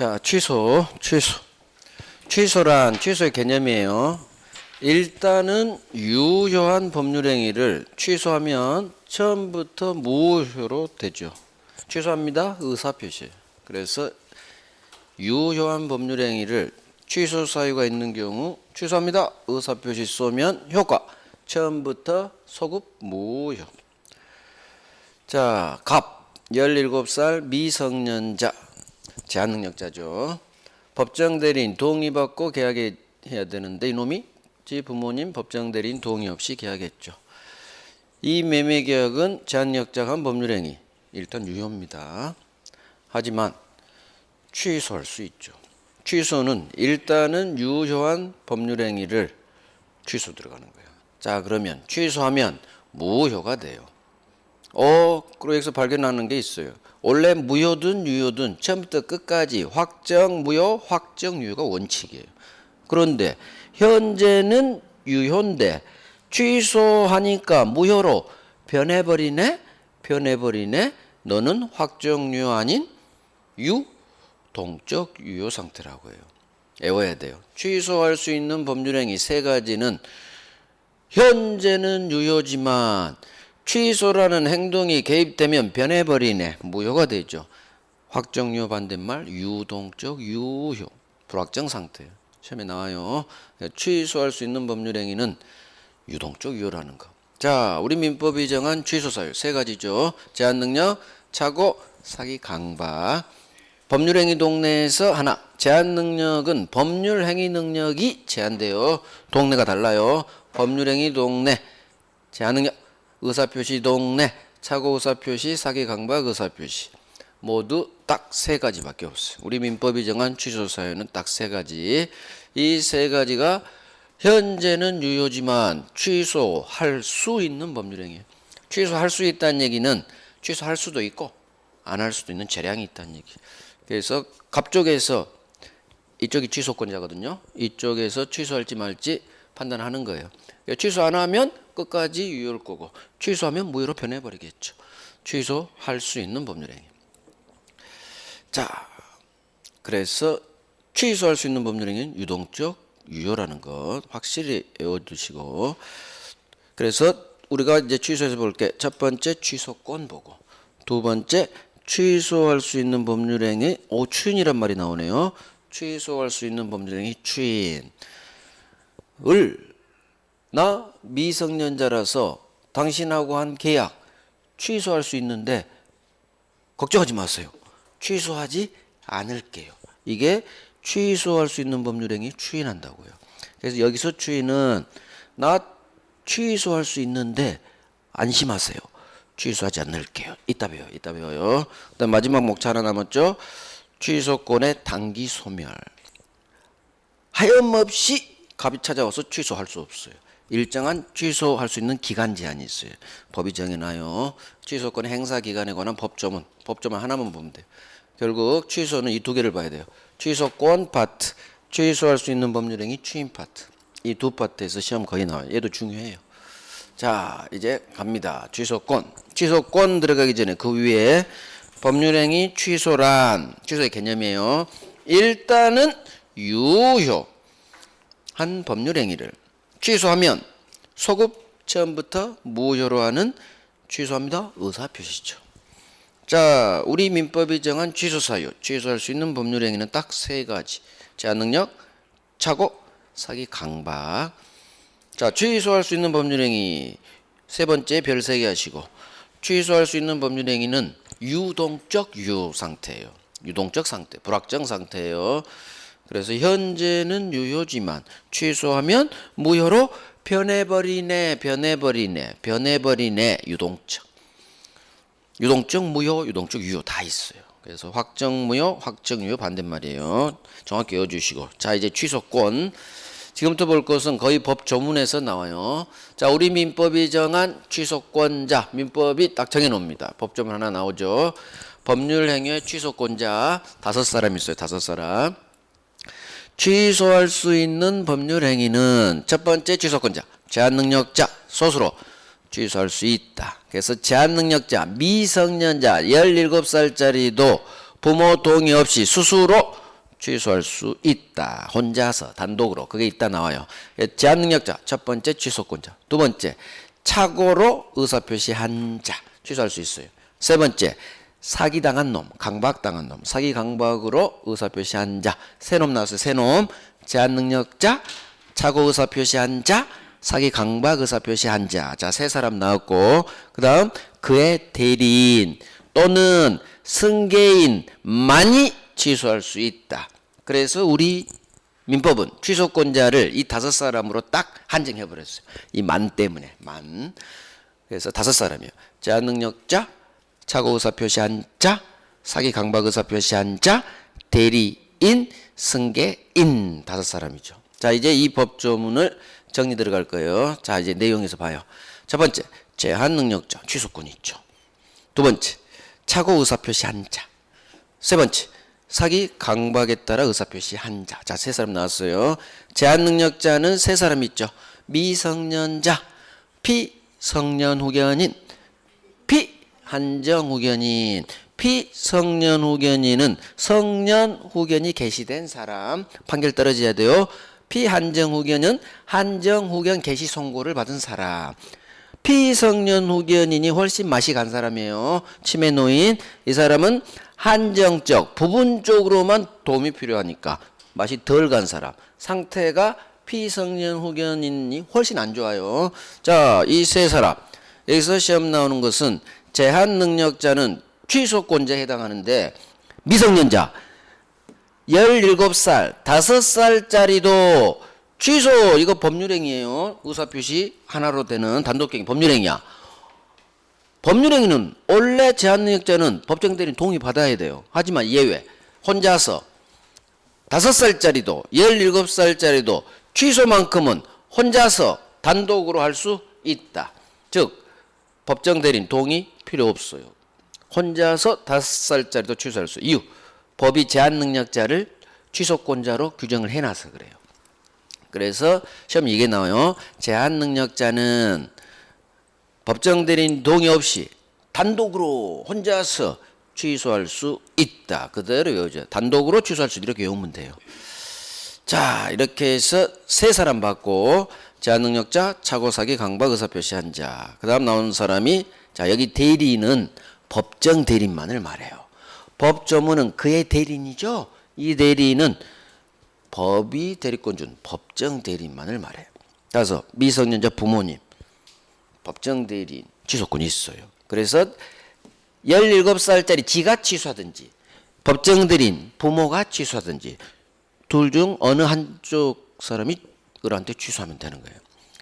자, 취소란 취소의 개념이에요. 일단은 유효한 법률행위를 취소하면 처음부터 무효로 되죠. 취소합니다. 의사표시. 그래서 유효한 법률행위를 취소 사유가 있는 경우 취소합니다. 의사표시 쏘면 효과. 처음부터 소급 무효. 자, 갑 17살 미성년자 제한능력자죠. 법정 대리인 동의받고 계약해야 되는데 이놈이 지 부모님 법정 대리인 동의 없이 계약했죠. 이 매매 계약은 제한능력자가 한 법률행위 일단 유효입니다. 하지만 취소할 수 있죠. 취소는 일단은 유효한 법률행위를 취소 들어가는 거예요. 자, 그러면 취소하면 무효가 돼요. 그리고 여기서 발견하는 게 있어요. 원래 무효든 유효든 처음부터 끝까지 확정 무효, 확정 유효가 원칙이에요. 그런데 현재는 유효인데 취소하니까 무효로 변해버리네. 너는 확정 유효 아닌 유동적 유효 상태라고 해요. 외워야 돼요. 취소할 수 있는 법률행위 세 가지는 현재는 유효지만 취소라는 행동이 개입되면 변해버리네. 무효가 되죠. 확정유효 반대말 유동적 유효. 불확정 상태예요. 시험에 나와요. 취소할 수 있는 법률행위는 유동적 유효라는 거. 자, 우리 민법이 정한 취소 사유 세 가지죠. 제한능력, 착오, 사기, 강박. 법률행위 동네에서 하나. 제한능력은 법률행위 능력이 제한돼요. 동네가 달라요. 법률행위 동네, 제한능력. 의사표시 동네, 착오 의사표시, 사기 강박 의사표시 모두 딱 세 가지밖에 없어요. 우리 민법이 정한 취소 사유는 딱 세 가지. 이 세 가지가 현재는 유효지만 취소할 수 있는 법률행위예요. 취소할 수 있다는 얘기는 취소할 수도 있고 안 할 수도 있는 재량이 있다는 얘기. 그래서 갑쪽에서 이쪽이 취소권자거든요. 이쪽에서 취소할지 말지 판단하는 거예요. 취소 안 하면 끝까지 유효일 거고 취소하면 무효로 변해버리겠죠. 취소할 수 있는 법률행위. 자, 그래서 취소할 수 있는 법률행위는 유동적 유효라는 것 확실히 외워두시고, 그래서 우리가 이제 취소해서 볼게. 첫 번째 취소권 보고, 두 번째 취소할 수 있는 법률행위 추인이란 말이 나오네요. 취소할 수 있는 법률행위 추인을 나 미성년자라서 당신하고 한 계약 취소할 수 있는데 걱정하지 마세요. 취소하지 않을게요. 이게 취소할 수 있는 법률행위 추인한다고요. 그래서 여기서 추인은 나 취소할 수 있는데 안심하세요. 취소하지 않을게요. 이따 배워요. 그다음 마지막 목차 하나 남았죠. 취소권의 단기 소멸. 하염없이 갑이 찾아와서 취소할 수 없어요. 일정한 취소할 수 있는 기간 제한이 있어요. 법이 정해놔요. 취소권 행사 기간에 관한 법조문 하나만 보면 돼요. 결국 취소는 이 두 개를 봐야 돼요. 취소권 파트, 취소할 수 있는 법률행위 추인 파트. 이 두 파트에서 시험 거의 나와요. 얘도 중요해요. 자, 이제 갑니다. 취소권 들어가기 전에 그 위에 법률행위 취소란 취소의 개념이에요. 일단은 유효한 법률행위를 취소하면 소급 처음부터 무효로 하는 취소합니다. 의사표시죠. 자, 우리 민법이 정한 취소 사유, 취소할 수 있는 법률행위는 딱 세 가지. 제한능력, 착오, 사기, 강박. 자, 취소할 수 있는 법률행위 세 번째 별 3개 하시고, 취소할 수 있는 법률행위는 유동적 유효 상태예요. 유동적 상태, 불확정 상태예요. 그래서 현재는 유효지만 취소하면 무효로 변해버리네. 유동적 무효, 유동적 유효 다 있어요. 그래서 확정 무효, 확정 유효 반대말이에요. 정확히 외워주시고. 자, 이제 취소권. 지금부터 볼 것은 거의 법 조문에서 나와요. 자, 우리 민법이 정한 취소권자, 민법이 딱 정해놓습니다. 법조문 하나 나오죠. 법률행위의 취소권자 5사람 있어요. 5사람. 취소할 수 있는 법률행위는 첫 번째 취소권자, 제한능력자, 소수로 취소할 수 있다. 그래서 제한능력자, 미성년자 17살짜리도 부모 동의 없이 스스로 취소할 수 있다. 혼자서 단독으로 그게 있다 나와요. 제한능력자 첫 번째 취소권자, 두 번째 착오로 의사표시한 자 취소할 수 있어요. 세 번째 사기당한 놈, 강박당한 놈, 사기 강박으로 의사표시한 자, 세 놈 나왔어요. 세 놈. 제한능력자, 착오 의사표시한 자, 사기 강박 의사표시한 자. 자, 세 사람 나왔고, 그 다음 그의 대리인 또는 승계인만이 취소할 수 있다. 그래서 우리 민법은 취소권자를 이 다섯 사람으로 딱 한정해 버렸어요. 이 만 때문에 만. 그래서 다섯 사람이에요. 제한능력자, 착오 의사 표시한 자, 사기 강박 의사 표시한 자, 대리인, 승계인 다섯 사람이죠. 자, 이제 이 법조문을 정리 들어갈 거예요. 자, 이제 내용에서 봐요. 첫 번째, 제한능력자 취소권이 있죠. 두 번째, 착오 의사 표시한 자. 세 번째, 사기 강박에 따라 의사표시한 자. 자, 세 사람 나왔어요. 제한능력자는 세 사람 있죠. 미성년자, 피성년후견인, 피한정후견인. 피성년후견인은 성년후견이 개시된 사람. 판결 떨어져야 돼요. 피한정후견은 한정후견 개시 선고를 받은 사람. 피성년후견인이 훨씬 맛이 간 사람이에요. 치매 노인. 이 사람은 한정적, 부분적으로만 도움이 필요하니까 맛이 덜 간 사람. 상태가 피성년 후견인이 훨씬 안 좋아요. 자, 이 세 사람. 여기서 시험 나오는 것은 제한능력자는 취소권자에 해당하는데 미성년자 17살, 5살짜리도 취소. 이거 법률행위예요. 의사표시 하나로 되는 단독행위 법률행위야. 법률행위는 원래 제한능력자는 법정 대리인 동의 받아야 돼요. 하지만 예외. 혼자서 5살짜리도 17살짜리도 취소만큼은 혼자서 단독으로 할 수 있다. 즉 법정 대리인 동의 필요 없어요. 혼자서 5살짜리도 취소할 수. 이유. 법이 제한능력자를 취소권자로 규정을 해놔서 그래요. 그래서 시험에 이게 나와요. 제한능력자는 법정 대리인 동의 없이 단독으로 혼자서 취소할 수 있다. 그대로 외워줘요. 단독으로 취소할 수 있다. 이렇게 외우면 돼요. 자, 이렇게 해서 세 사람 받고 제한능력자, 착오, 사기, 강박, 의사표시한 자. 그 다음 나오는 사람이 자, 여기 대리인은 법정 대리인만을 말해요. 법조문은 그의 대리인이죠. 이 대리인은 법이 대리권 준 법정 대리인만을 말해요. 따라서 미성년자 부모님 법정 대리인 취소권이 있어요. 그래서 17살짜리 지가 취소하든지 법정 대리인 부모가 취소하든지 둘 중 어느 한쪽 사람이 을한테 취소하면 되는 거예요.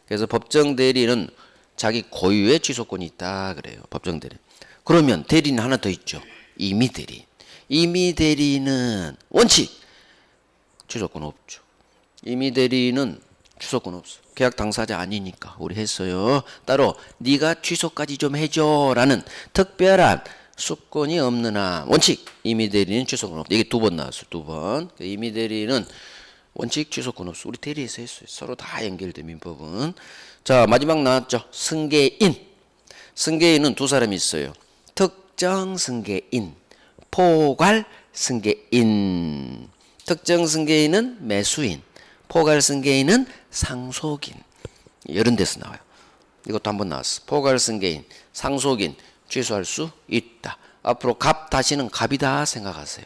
그래서 법정 대리인은 자기 고유의 취소권이 있다 그래요. 법정 대리인. 그러면 대리인 하나 더 있죠. 임의 대리인. 임의 대리인은 원칙 취소권 없죠. 임의 대리인은 취소권 없어. 계약 당사자 아니니까 우리 했어요. 따로 네가 취소까지 좀 해줘라는 특별한 수권이 없는 한 원칙 임의 대리인 취소권 없다. 이게 두 번 나왔어요. 두 번. 임의 대리인은 원칙 취소권 없어. 우리 대리에서 했어요. 서로 다 연결돼 민법은. 자, 마지막 나왔죠. 승계인. 승계인은 두 사람이 있어요. 특정 승계인, 포괄 승계인. 특정 승계인은 매수인, 포괄 승계인은 상속인. 이런 데서 나와요. 이것도 한번 나왔어. 포괄 승계인, 상속인 취소할 수 있다. 앞으로 갑 다시는 갑이다 생각하세요.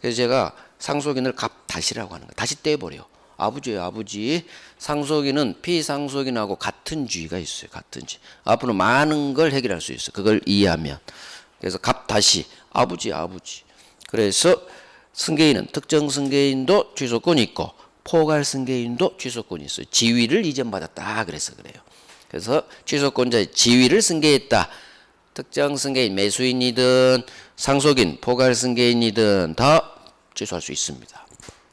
그래서 제가 상속인을 갑 다시라고 하는 거예요. 다시 떼버려. 아버지예요, 아버지. 상속인은 피상속인하고 같은 주의가 있어요. 같은 주의. 앞으로 많은 걸 해결할 수 있어요. 그걸 이해하면. 그래서 갑 다시 아버지, 아버지. 그래서 승계인은 특정 승계인도 취소권이 있고 포괄 승계인도 취소권이 있어요. 지위를 이전받았다 그래서 그래요. 그래서 취소권자의 지위를 승계했다. 특정 승계인 매수인이든 상속인 포괄 승계인이든 다 취소할 수 있습니다.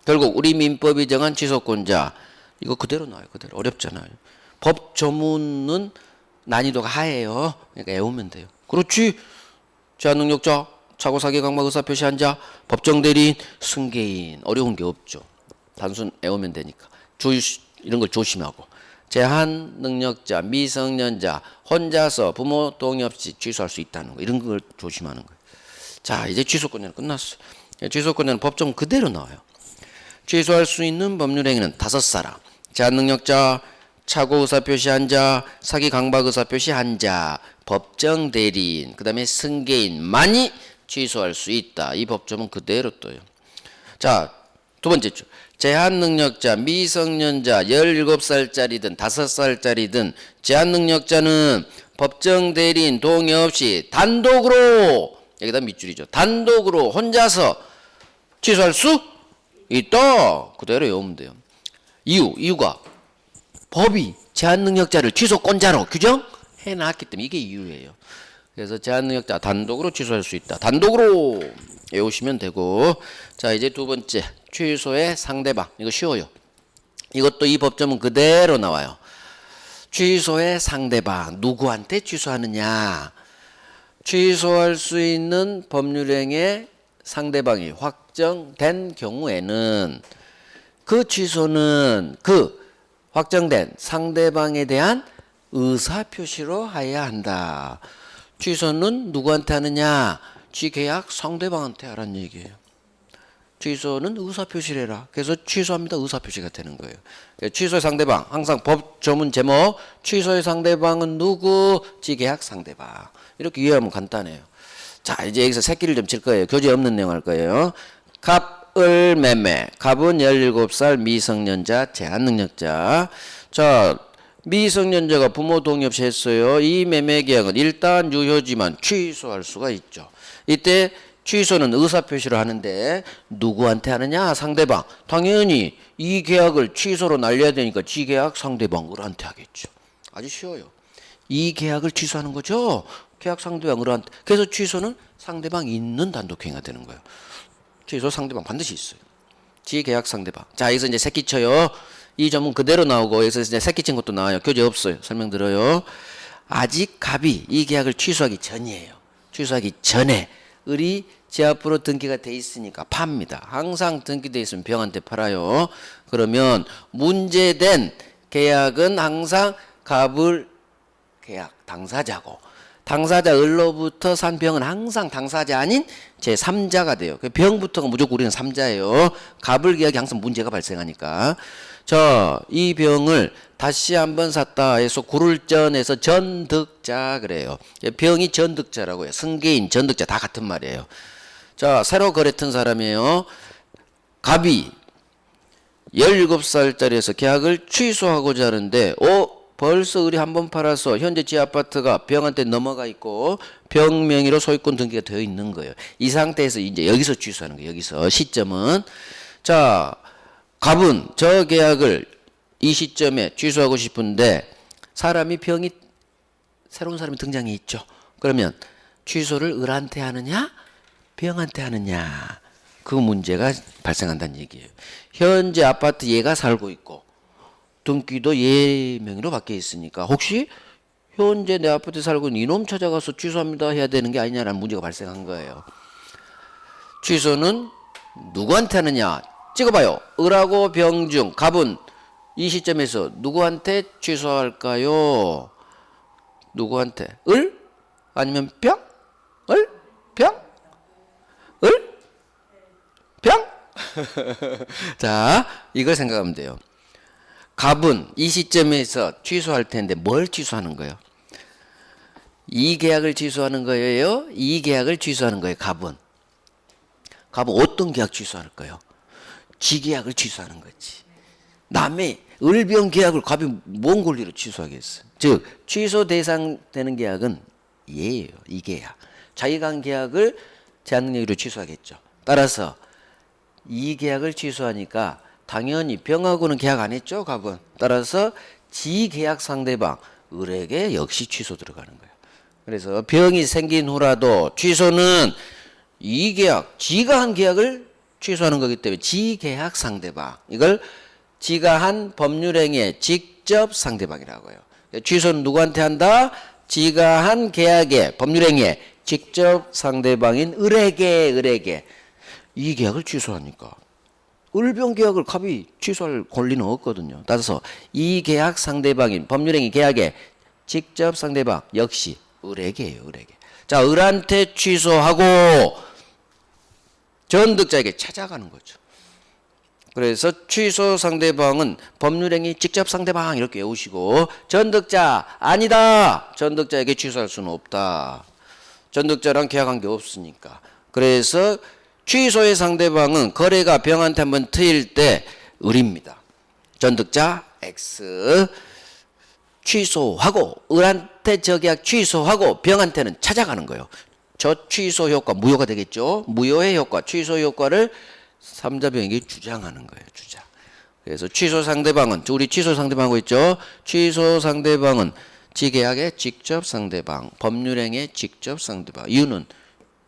결국 우리 민법이 정한 취소권자 이거 그대로 나와요. 그대로. 어렵잖아요. 법 조문은 난이도가 하예요. 그러니까 외우면 돼요. 그렇지. 제한능력자, 착오, 사기, 강박, 의사 표시한 자, 법정 대리인, 승계인. 어려운 게 없죠. 단순 외우면 되니까. 이런 걸 조심하고. 제한능력자, 미성년자, 혼자서 부모 동의 없이 취소할 수 있다는 거. 이런 걸 조심하는 거예요. 자, 이제 취소권자는 끝났어요. 취소권자는 법정 그대로 나와요. 취소할 수 있는 법률행위는 5사람. 제한능력자, 착오 의사표시 한 자, 사기 강박 의사표시 한 자, 법정 대리인, 그 다음에 승계인만이 취소할 수 있다. 이 법조문 그대로 떠요. 자, 두 번째 줄. 제한능력자, 미성년자 17살짜리든 5살짜리든 제한능력자는 법정 대리인 동의 없이 단독으로, 여기다 밑줄이죠. 단독으로 혼자서 취소할 수 있다. 그대로 외우면 돼요. 이유가 법이 제한능력자를 취소권자로 규정해놨기 때문에 이게 이유예요. 그래서 제한능력자 단독으로 취소할 수 있다. 단독으로 외우시면 되고, 자 이제 두 번째 취소의 상대방. 이거 쉬워요. 이것도 이 법조문 그대로 나와요. 취소의 상대방 누구한테 취소하느냐. 취소할 수 있는 법률행위의 상대방이 확정된 경우에는 그 취소는 그 확정된 상대방에 대한 의사표시로 해야 한다. 취소는 누구한테 하느냐? 취계약 상대방한테 하라는 얘기예요. 취소는 의사표시를 해라. 그래서 취소합니다. 의사표시가 되는 거예요. 취소의 상대방 항상 법 조문 제목 취소의 상대방은 누구? 취계약 상대방. 이렇게 이해하면 간단해요. 자 이제 여기서 새끼를 좀 칠 거예요. 교재 없는 내용 할 거예요. 갑을 매매. 갑은 17살 미성년자 제한능력자. 자 미성년자가 부모 동의 없이 했어요. 이 매매 계약은 일단 유효지만 취소할 수가 있죠. 이때 취소는 의사표시를 하는데 누구한테 하느냐? 상대방. 당연히 이 계약을 취소로 날려야 되니까 지계약 상대방한테 하겠죠. 아주 쉬워요. 이 계약을 취소하는 거죠. 계약 상대방한테. 그래서 취소는 상대방 있는 단독행위가 되는 거예요. 취소 상대방 반드시 있어요. 지계약 상대방. 자 여기서 이제 새끼 쳐요. 이 점은 그대로 나오고 여기서 이제 새끼 친 것도 나와요. 교재 없어요. 설명드려요. 아직 갑이 이 계약을 취소하기 전이에요. 취소하기 전에 을이 제 앞으로 등기가 돼 있으니까 팝니다. 항상 등기돼 있으면 병한테 팔아요. 그러면 문제된 계약은 항상 갑을 계약 당사자고 당사자 을로부터 산 병은 항상 당사자 아닌 제3자가 돼요. 병부터가 무조건 우리는 3자예요. 갑을 계약이 항상 문제가 발생하니까. 자, 이 병을 다시 한번 샀다 해서 구를전에서 전득자 그래요. 병이 전득자라고 해요. 승계인, 전득자 다 같은 말이에요. 자, 새로 거래한 사람이에요. 갑이 17살짜리에서 계약을 취소하고자 하는데 벌써 을이 한 번 팔아서 현재 지 아파트가 병한테 넘어가 있고 병 명의로 소유권 등기가 되어 있는 거예요. 이 상태에서 이제 여기서 취소하는 거예요. 여기서 시점은. 자, 갑은 저 계약을 이 시점에 취소하고 싶은데 사람이 병이 새로운 사람이 등장해 있죠. 그러면 취소를 을한테 하느냐 병한테 하느냐 그 문제가 발생한다는 얘기예요. 현재 아파트 얘가 살고 있고 등기도 얘 명의로 바뀌어 있으니까 혹시 현재 내 아파트에 살고 있는 이놈 찾아가서 취소합니다 해야 되는 게 아니냐라는 문제가 발생한 거예요. 취소는 누구한테 하느냐 찍어봐요. 을하고 병 중 갑은 이 시점에서 누구한테 취소할까요? 누구한테? 을? 아니면 병? 을? 병? 을? 병? 자, 이걸 생각하면 돼요. 갑은 이 시점에서 취소할 텐데 뭘 취소하는 거예요? 이 계약을 취소하는 거예요? 이 계약을 취소하는 거예요, 갑은. 갑은 어떤 계약 취소할까요? 지계약을 취소하는 거지. 남의 을병 계약을 갑이 뭔 권리로 취소하겠어요? 즉 취소 대상 되는 계약은 얘예요. 이 계약. 자기가 한 계약을 제한능력으로 취소하겠죠. 따라서 이 계약을 취소하니까 당연히 병하고는 계약 안 했죠. 갑은. 따라서 지계약 상대방 을에게 역시 취소 들어가는 거예요. 그래서 병이 생긴 후라도 취소는 이 계약, 지가 한 계약을 취소하는 거기 때문에 지계약 상대방 이걸 지가 한 법률행위의 직접 상대방이라고 해요. 취소는 누구한테 한다? 지가 한 계약의 법률행위의 직접 상대방인 을에게 이 계약을 취소하니까 을병 계약을 갑이 취소할 권리는 없거든요. 따라서 이 계약 상대방인 법률행위 계약의 직접 상대방 역시 을에게예요. 을에게. 자, 을한테 취소하고 전득자에게 찾아가는 거죠. 그래서 취소 상대방은 법률행위 직접 상대방 이렇게 외우시고 전득자 아니다. 전득자에게 취소할 수는 없다. 전득자랑 계약한 게 없으니까. 그래서 취소의 상대방은 거래가 병한테 한번 트일 때 을입니다. 전득자 X 취소하고 을한테 저계약 취소하고 병한테는 찾아가는 거예요. 저 취소 효과 무효가 되겠죠. 무효의 효과 취소 효과를 삼자병에게 주장하는 거예요. 주장. 그래서 취소 상대방은 우리 취소 상대방하고 있죠. 취소 상대방은 지계약의 직접 상대방, 법률행위의 직접 상대방. 이유는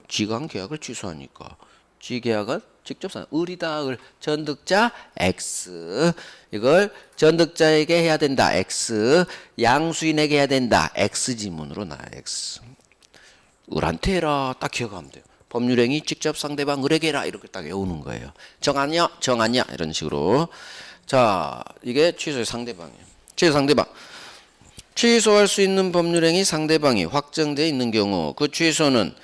지가 한 계약을 취소하니까. 지계약은 직접 상대방. 을이다. 을. 전득자 X. 이걸 전득자에게 해야 된다. X. 양수인에게 해야 된다. X 지문으로 나와요. X. 을한테 해라. 딱 기억하면 돼요. 법률행위 직접 상대방 을에게 해라. 이렇게 딱 외우는 거예요. 정하냐? 정하냐? 이런 식으로. 자, 이게 취소의 상대방이에요. 취소 상대방. 취소할 수 있는 법률행위 상대방이 확정되어 있는 경우 그 취소는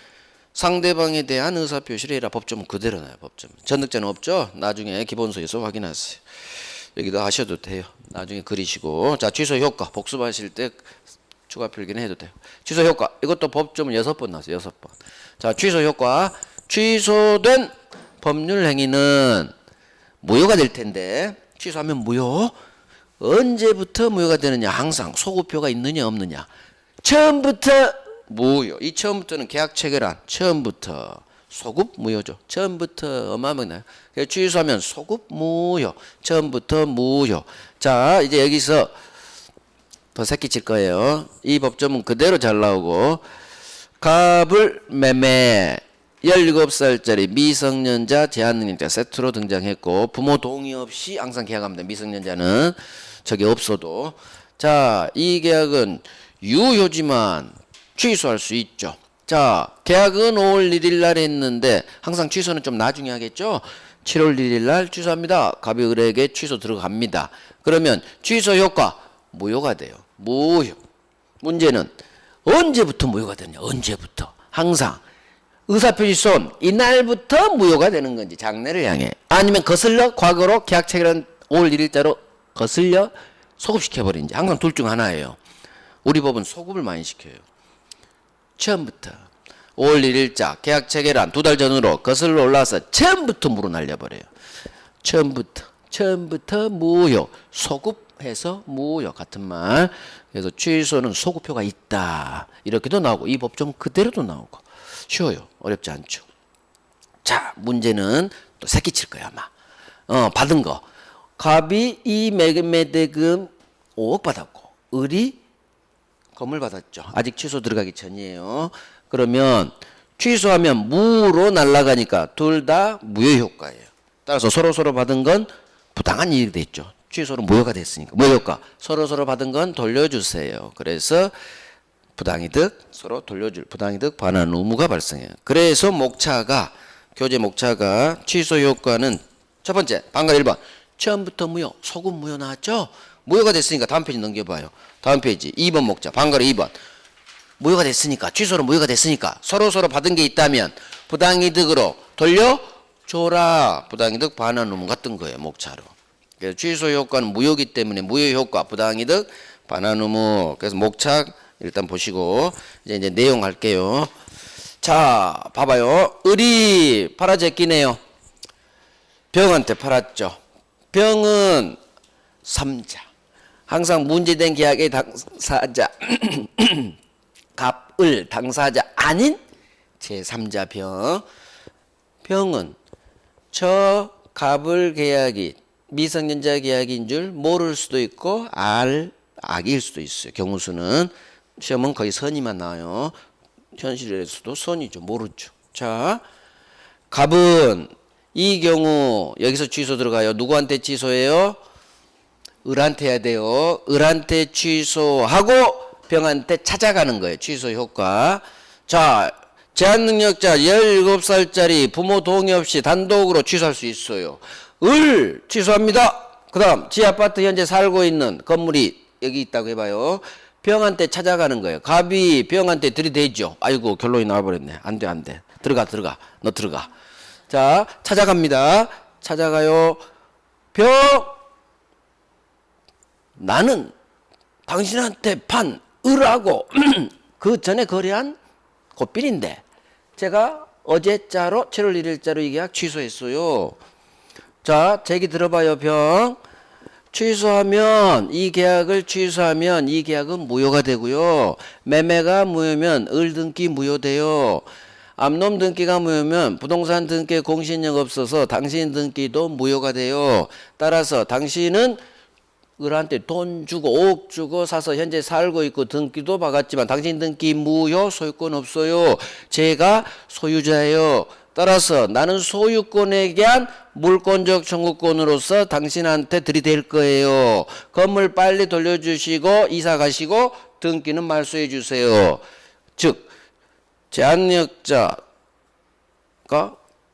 상대방에 대한 의사표시를 해라. 법조문 그대로 나요. 법조문. 전득자는 없죠? 나중에 기본서에서 확인하세요. 여기도 하셔도 돼요. 나중에 그리시고. 자, 취소 효과. 복습하실 때 추가 필기는 해도 돼요. 취소 효과. 이것도 법조문 6번 나왔어요. 6번. 자, 취소 효과. 취소된 법률 행위는 무효가 될 텐데 취소하면 무효. 언제부터 무효가 되느냐? 항상 소급표가 있느냐 없느냐. 처음부터 무효. 이 처음부터는 계약 체결한 처음부터 소급 무효죠. 처음부터 어마어마하게 나요. 그래서 취소하면 소급 무효. 처음부터 무효. 자, 이제 여기서 더 새끼칠 거예요. 이 법조문 그대로 잘 나오고 갑을 매매 17살짜리 미성년자 제한능력자 세트로 등장했고 부모 동의 없이 항상 계약합니다. 미성년자는 저게 없어도. 자, 이 계약은 유효지만 취소할 수 있죠. 자, 계약은 5월 1일 날 했는데 항상 취소는 좀 나중에 하겠죠. 7월 1일 날 취소합니다. 갑이 을에게 취소 들어갑니다. 그러면 취소 효과 무효가 돼요. 무효. 문제는 언제부터 무효가 되냐? 언제부터? 항상 의사표시 손 이날부터 무효가 되는 건지 장래를 향해 아니면 거슬러 과거로 계약 체결한 5월 1일자로 거슬려 소급시켜버린지 항상 둘 중 하나예요. 우리 법은 소급을 많이 시켜요. 처음부터 5월 1일자 계약 체결한 2달 전으로 거슬러 올라와서 처음부터 물어 날려버려요. 처음부터 무효. 소급해서 무효. 같은 말. 그래서 취소는 소급표가 있다. 이렇게도 나오고 이 법정 그대로도 나오고 쉬워요. 어렵지 않죠. 자, 문제는 또 새끼칠 거야 아마. 받은 거. 갑이 이 매매대금 5억 받았고 을이 건물 받았죠. 아직 취소 들어가기 전이에요. 그러면 취소하면 무로 날아가니까 둘 다 무효 효과예요. 따라서 서로 받은 건 부당한 이익이 됐죠. 취소는 무효가 됐으니까. 무효 효과. 서로 받은 건 돌려주세요. 그래서 부당이득 서로 돌려줄 부당이득 반환 의무가 발생해요. 그래서 목차가 교재 목차가 취소 효과는 첫 번째 방금 1번 처음부터 무효 소급 무효 나왔죠. 무효가 됐으니까 다음 페이지 넘겨봐요. 다음 페이지 2번 목차 방금 2번 무효가 됐으니까 취소로 무효가 됐으니까 서로 받은 게 있다면 부당이득으로 돌려줘라. 부당이득 반환 의무가 뜬 거예요. 목차로. 그래서 취소 효과는 무효기 때문에 무효 효과 부당이득 반환 의무. 그래서 목차 일단 보시고 이제 내용 할게요. 자, 봐봐요. 을이 팔아제끼네요. 병한테 팔았죠. 병은 3자. 항상 문제된 계약의 당사자 갑을 당사자 아닌 제3자 병. 병은 저 갑을 계약이 미성년자 계약인 줄 모를 수도 있고 악일 수도 있어요. 경우수는 시험은 거의 선이만 나와요. 현실에서도 선이죠. 모르죠. 자, 갑은 이 경우 여기서 취소 들어가요. 누구한테 취소해요? 을한테 해야 돼요. 을한테 취소하고 병한테 찾아가는 거예요. 취소 효과. 자, 제한능력자 17살짜리 부모 동의 없이 단독으로 취소할 수 있어요. 을 취소합니다. 그 다음 지아파트 현재 살고 있는 건물이 여기 있다고 해봐요. 병한테 찾아가는 거예요. 갑이 병한테 들이대죠. 아이고 결론이 나와버렸네. 안 돼. 들어가. 너 들어가. 자, 찾아갑니다. 찾아가요. 병 나는 당신한테 판 을하고 그 전에 거래한 고필인데 제가 어제자로 7월 1일자로 이 계약 취소했어요. 자, 제 얘기 들어봐요. 병 취소하면 이 계약을 취소하면 이 계약은 무효가 되고요. 매매가 무효면 을 등기 무효돼요. 암놈 등기가 무효면 부동산 등기에 공신력 없어서 당신 등기도 무효가 돼요. 따라서 당신은 을한테 돈 주고 5억 주고 사서 현재 살고 있고 등기도 박았지만 당신 등기 무효, 소유권 없어요. 제가 소유자예요. 따라서 나는 소유권에 대한 물권적 청구권으로서 당신한테 들이댈 거예요. 건물 빨리 돌려주시고 이사 가시고 등기는 말소해 주세요. 즉 제한력자가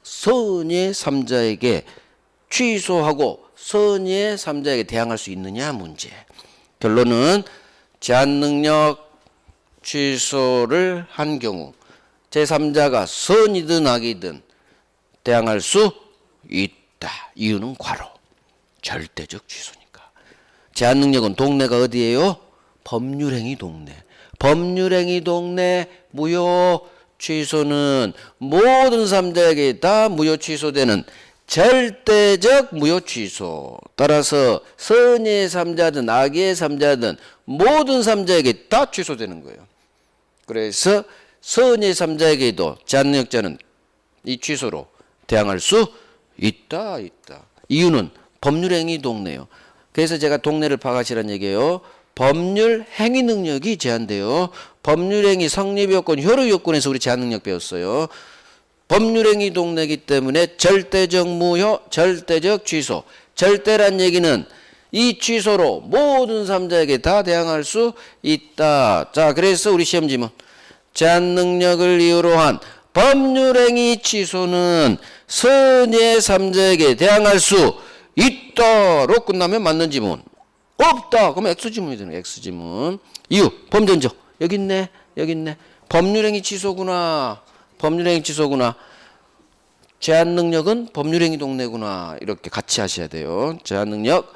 선의 3자에게 취소하고 선의 3자에게 대항할 수 있느냐 문제. 결론은 제한능력 취소를 한 경우 제3자가 선이든 악이든 대항할 수 있다. 이유는 과로 절대적 취소니까. 제한능력은 동네가 어디예요? 법률행위 동네. 법률행위 동네 무효 취소는 모든 3자에게 다 무효 취소되는 절대적 무효 취소. 따라서 선의 3자든 악의 3자든 모든 3자에게 다 취소되는 거예요. 그래서 선의 3자에게도 제한능력자는 이 취소로 대항할 수 있다. 이유는 법률행위 동네요. 그래서 제가 동네를 파악하시라는 얘기예요. 법률 행위 능력이 제한돼요. 법률행위 성립 요건, 효력 요건에서 우리 제한능력 배웠어요. 법률행위 동네이기 때문에 절대적 무효, 절대적 취소. 절대란 얘기는 이 취소로 모든 3자에게 다 대항할 수 있다. 자, 그래서 우리 시험 지문. 제한능력을 이유로 한 법률행위 취소는 선의 3자에게 대항할 수 있다로 끝나면 맞는 지문. 없다. 그러면 X지문이 되는 거예요. X지문. 이유. 범전조. 여기 있네. 법률행위 취소구나. 제한능력은 법률행위 동네구나. 이렇게 같이 하셔야 돼요. 제한능력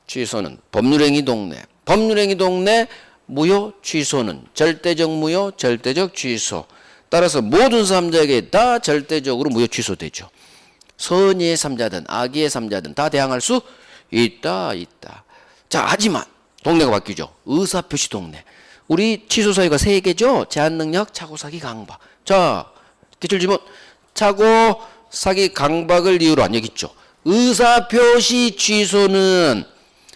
취소는 법률행위 동네. 법률행위 동네 무효 취소는 절대적 무효, 절대적 취소. 따라서 모든 3자에게 다 절대적으로 무효 취소되죠. 선의의 3자든 악의의 3자든 다 대항할 수 있다. 자, 하지만 동네가 바뀌죠. 의사표시 동네. 우리 취소 사유가 3개죠. 제한능력, 차고사기, 강박. 자, 기출지문. 차고, 사기, 강박을 이유로 한 여기 있죠. 의사표시 취소는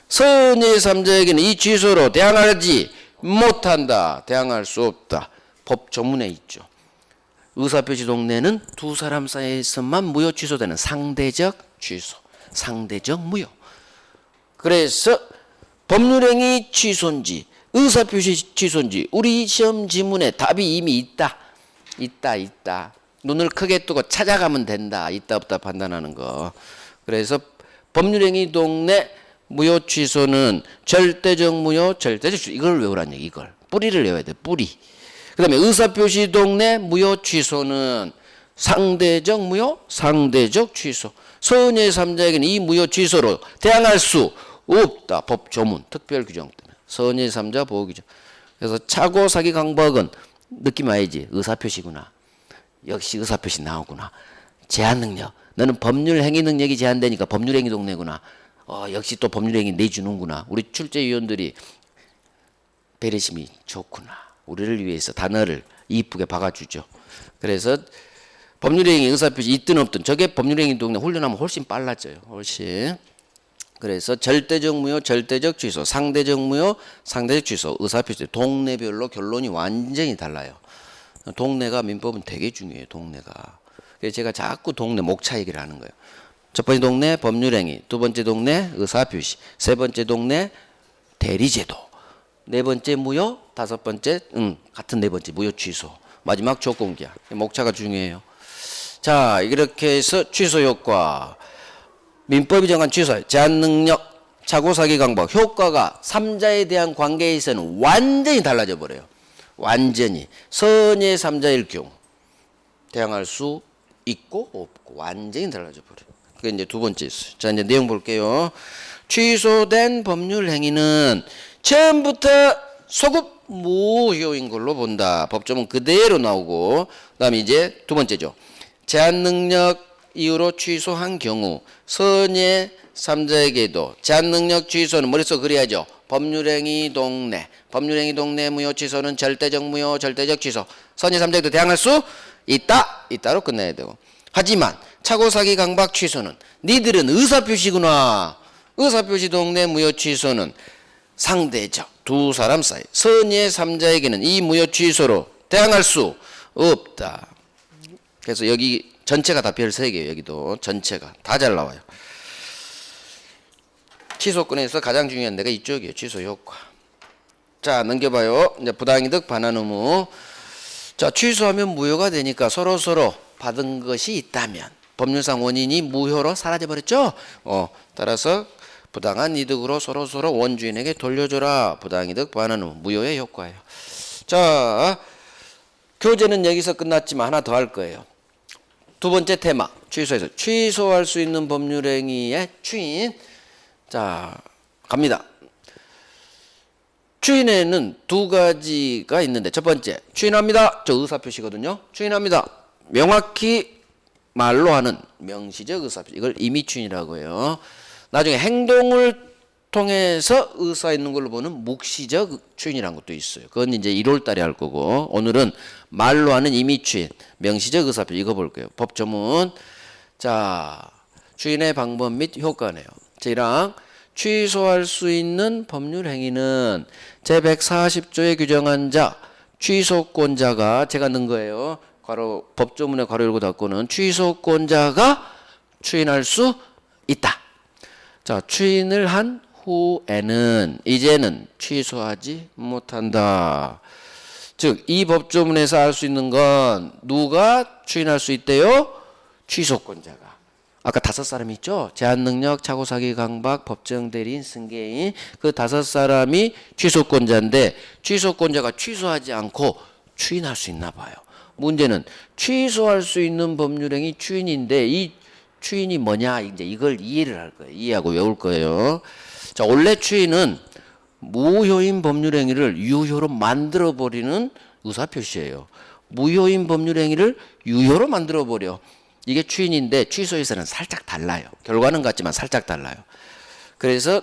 선의 3자에게는 이 취소로 대항하지 못한다. 대항할 수 없다. 법 조문에 있죠. 의사표시 동네는 두 사람 사이에서만 무효 취소되는 상대적 취소. 상대적 무효. 그래서 법률행위 취소인지 의사표시 취소인지 우리 시험 지문에 답이 이미 있다. 눈을 크게 뜨고 찾아가면 된다. 있다 없다 판단하는 거. 그래서 법률행위 동네 무효 취소는 절대적 무효, 절대적 취소. 이걸 외우란 얘기. 이걸 뿌리를 외워야 돼. 뿌리. 그 다음에 의사표시 동네 무효 취소는 상대적 무효, 상대적 취소. 선의 3자에게는 이 무효 취소로 대항할 수 없다. 법 조문 특별 규정 때문에. 선의 3자 보호 규정. 그래서 차고 사기 강박은 느낌 와야지. 의사표시구나. 역시 의사표시 나오구나. 제한능력. 너는 법률행위 능력이 제한되니까 법률행위 동네구나. 역시 또 법률행위 내주는구나. 우리 출제위원들이 배려심이 좋구나. 우리를 위해서 단어를 이쁘게 박아주죠. 그래서 법률행위 의사표시 있든 없든 저게 법률행위 동네 훈련하면 훨씬 빨라져요. 훨씬. 그래서 절대적 무효, 절대적 취소, 상대적 무효, 상대적 취소, 의사표시 동네별로 결론이 완전히 달라요. 동네가 민법은 되게 중요해요. 동네가. 그래서 제가 자꾸 동네 목차 얘기를 하는 거예요. 첫 번째 동네 법률행위, 두 번째 동네 의사표시, 세 번째 동네 대리제도, 네 번째 무효, 다섯 번째 같은 네 번째 무효 취소, 마지막 조건계약. 목차가 중요해요. 자, 이렇게 해서 취소 효과. 민법이 정한 취소, 제한능력, 차고사기 강박, 효과가 3자에 대한 관계에서는 완전히 달라져 버려요. 완전히. 선의 3자일 경우 대항할 수 있고 없고 완전히 달라져 버려요. 그게 이제 두 번째 있어요. 자, 이제 내용 볼게요. 취소된 법률 행위는 처음부터 소급 무효인 걸로 본다. 법조문 그대로 나오고, 그다음에 이제 두 번째죠. 제한 능력 이유로 취소한 경우 선의 3자에게도 제한 능력 취소는 머릿속 그려야죠. 법률행위 동내, 법률행위 동내 무효 취소는 절대적 무효, 절대적 취소. 선의 3자에게도 대항할 수 있다. 있다로 끝내야 되고. 하지만 착오사기 강박 취소는 니들은 의사표시구나. 의사표시 동내 무효 취소는 상대적 두 사람 사이 선의 3자에게는 이 무효 취소로 대항할 수 없다. 그래서 여기 전체가 다 별 3개예요. 여기도 전체가 다 잘 나와요. 취소권에서 가장 중요한 데가 이쪽이에요. 취소 효과. 자, 넘겨봐요. 이제 부당이득 반환 의무. 자, 취소하면 무효가 되니까 서로 받은 것이 있다면 법률상 원인이 무효로 사라져버렸죠. 따라서 부당한 이득으로 서로 원주인에게 돌려줘라. 부당이득 반환 의무. 무효의 효과예요. 자, 교재는 여기서 끝났지만 하나 더 할 거예요. 두 번째 테마. 취소에서 취소할 수 있는 법률행위의 추인. 자, 갑니다. 추인에는 두 가지가 있는데, 첫 번째, 추인합니다. 저 의사표시거든요. 추인합니다. 명확히 말로 하는 명시적 의사표시. 이걸 임의추인이라고 해요. 나중에 행동을 통해서 의사 있는 걸로 보는 묵시적 추인이라는 것도 있어요. 그건 이제 1월 달에 할 거고, 오늘은 말로 하는 임의추인, 명시적 의사표시. 이거 볼 거예요. 법조문. 자, 추인의 방법 및 효과네요. 제1항 취소할 수 있는 법률 행위는 제140조에 규정한 자, 취소권자가, 제가 넣은 거예요. 괄호, 법조문에 괄호 열고 닫고는 취소권자가 추인할 수 있다. 자, 추인을 한 후에는 이제는 취소하지 못한다. 즉, 이 법조문에서 알 수 있는 건 누가 추인할 수 있대요? 취소권자가. 아까 5사람이 있죠? 제한능력, 착오사기 강박, 법정대리인, 승계인. 그 5사람이 취소권자인데 취소권자가 취소하지 않고 추인할 수 있나 봐요. 문제는 취소할 수 있는 법률행위 추인인데 이 추인이 뭐냐? 이제 이걸 이해를 할 거예요. 이해하고 외울 거예요. 자, 원래 추인은 무효인 법률행위를 유효로 만들어버리는 의사표시예요. 무효인 법률행위를 유효로 만들어버려. 이게 추인인데 취소에서는 살짝 달라요. 결과는 같지만 살짝 달라요. 그래서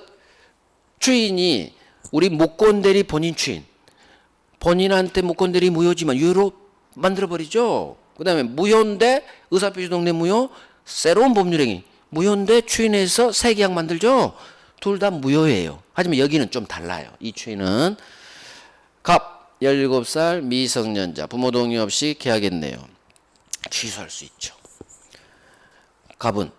추인이 우리 목권대리 본인 추인. 본인한테 목권대리 무효지만 유효로 만들어버리죠. 그 다음에 무효인데 의사표시 동내 무효. 새로운 법률행위. 무효인데 추인해서 새 계약 만들죠. 둘 다 무효예요. 하지만 여기는 좀 달라요. 이 추인은. 갑 17살 미성년자 부모 동의 없이 계약했네요. 취소할 수 있죠. 갑은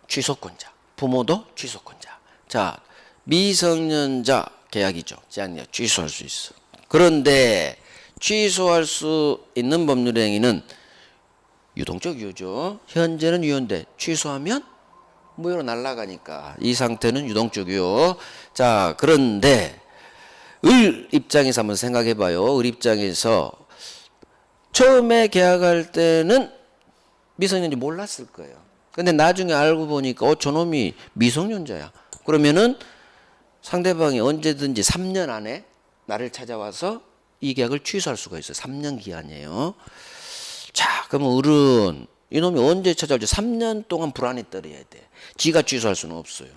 취소권자, 부모도 취소권자. 자, 미성년자 계약이죠. 제한력 취소할 수 있어. 그런데 취소할 수 있는 법률행위는 유동적 유효죠. 현재는 유효인데 취소하면 무효로 날아가니까 이 상태는 유동적 유효. 자, 그런데 을 입장에서 한번 생각해봐요. 을 입장에서 처음에 계약할 때는 미성년인지 몰랐을 거예요. 근데 나중에 알고 보니까 저놈이 미성년자야. 그러면은 상대방이 언제든지 3년 안에 나를 찾아와서 이 계약을 취소할 수가 있어요. 3년 기한이에요. 자, 그러면 을은 이놈이 언제 찾아올지 3년 동안 불안에 떨어야 돼. 지가 취소할 수는 없어요.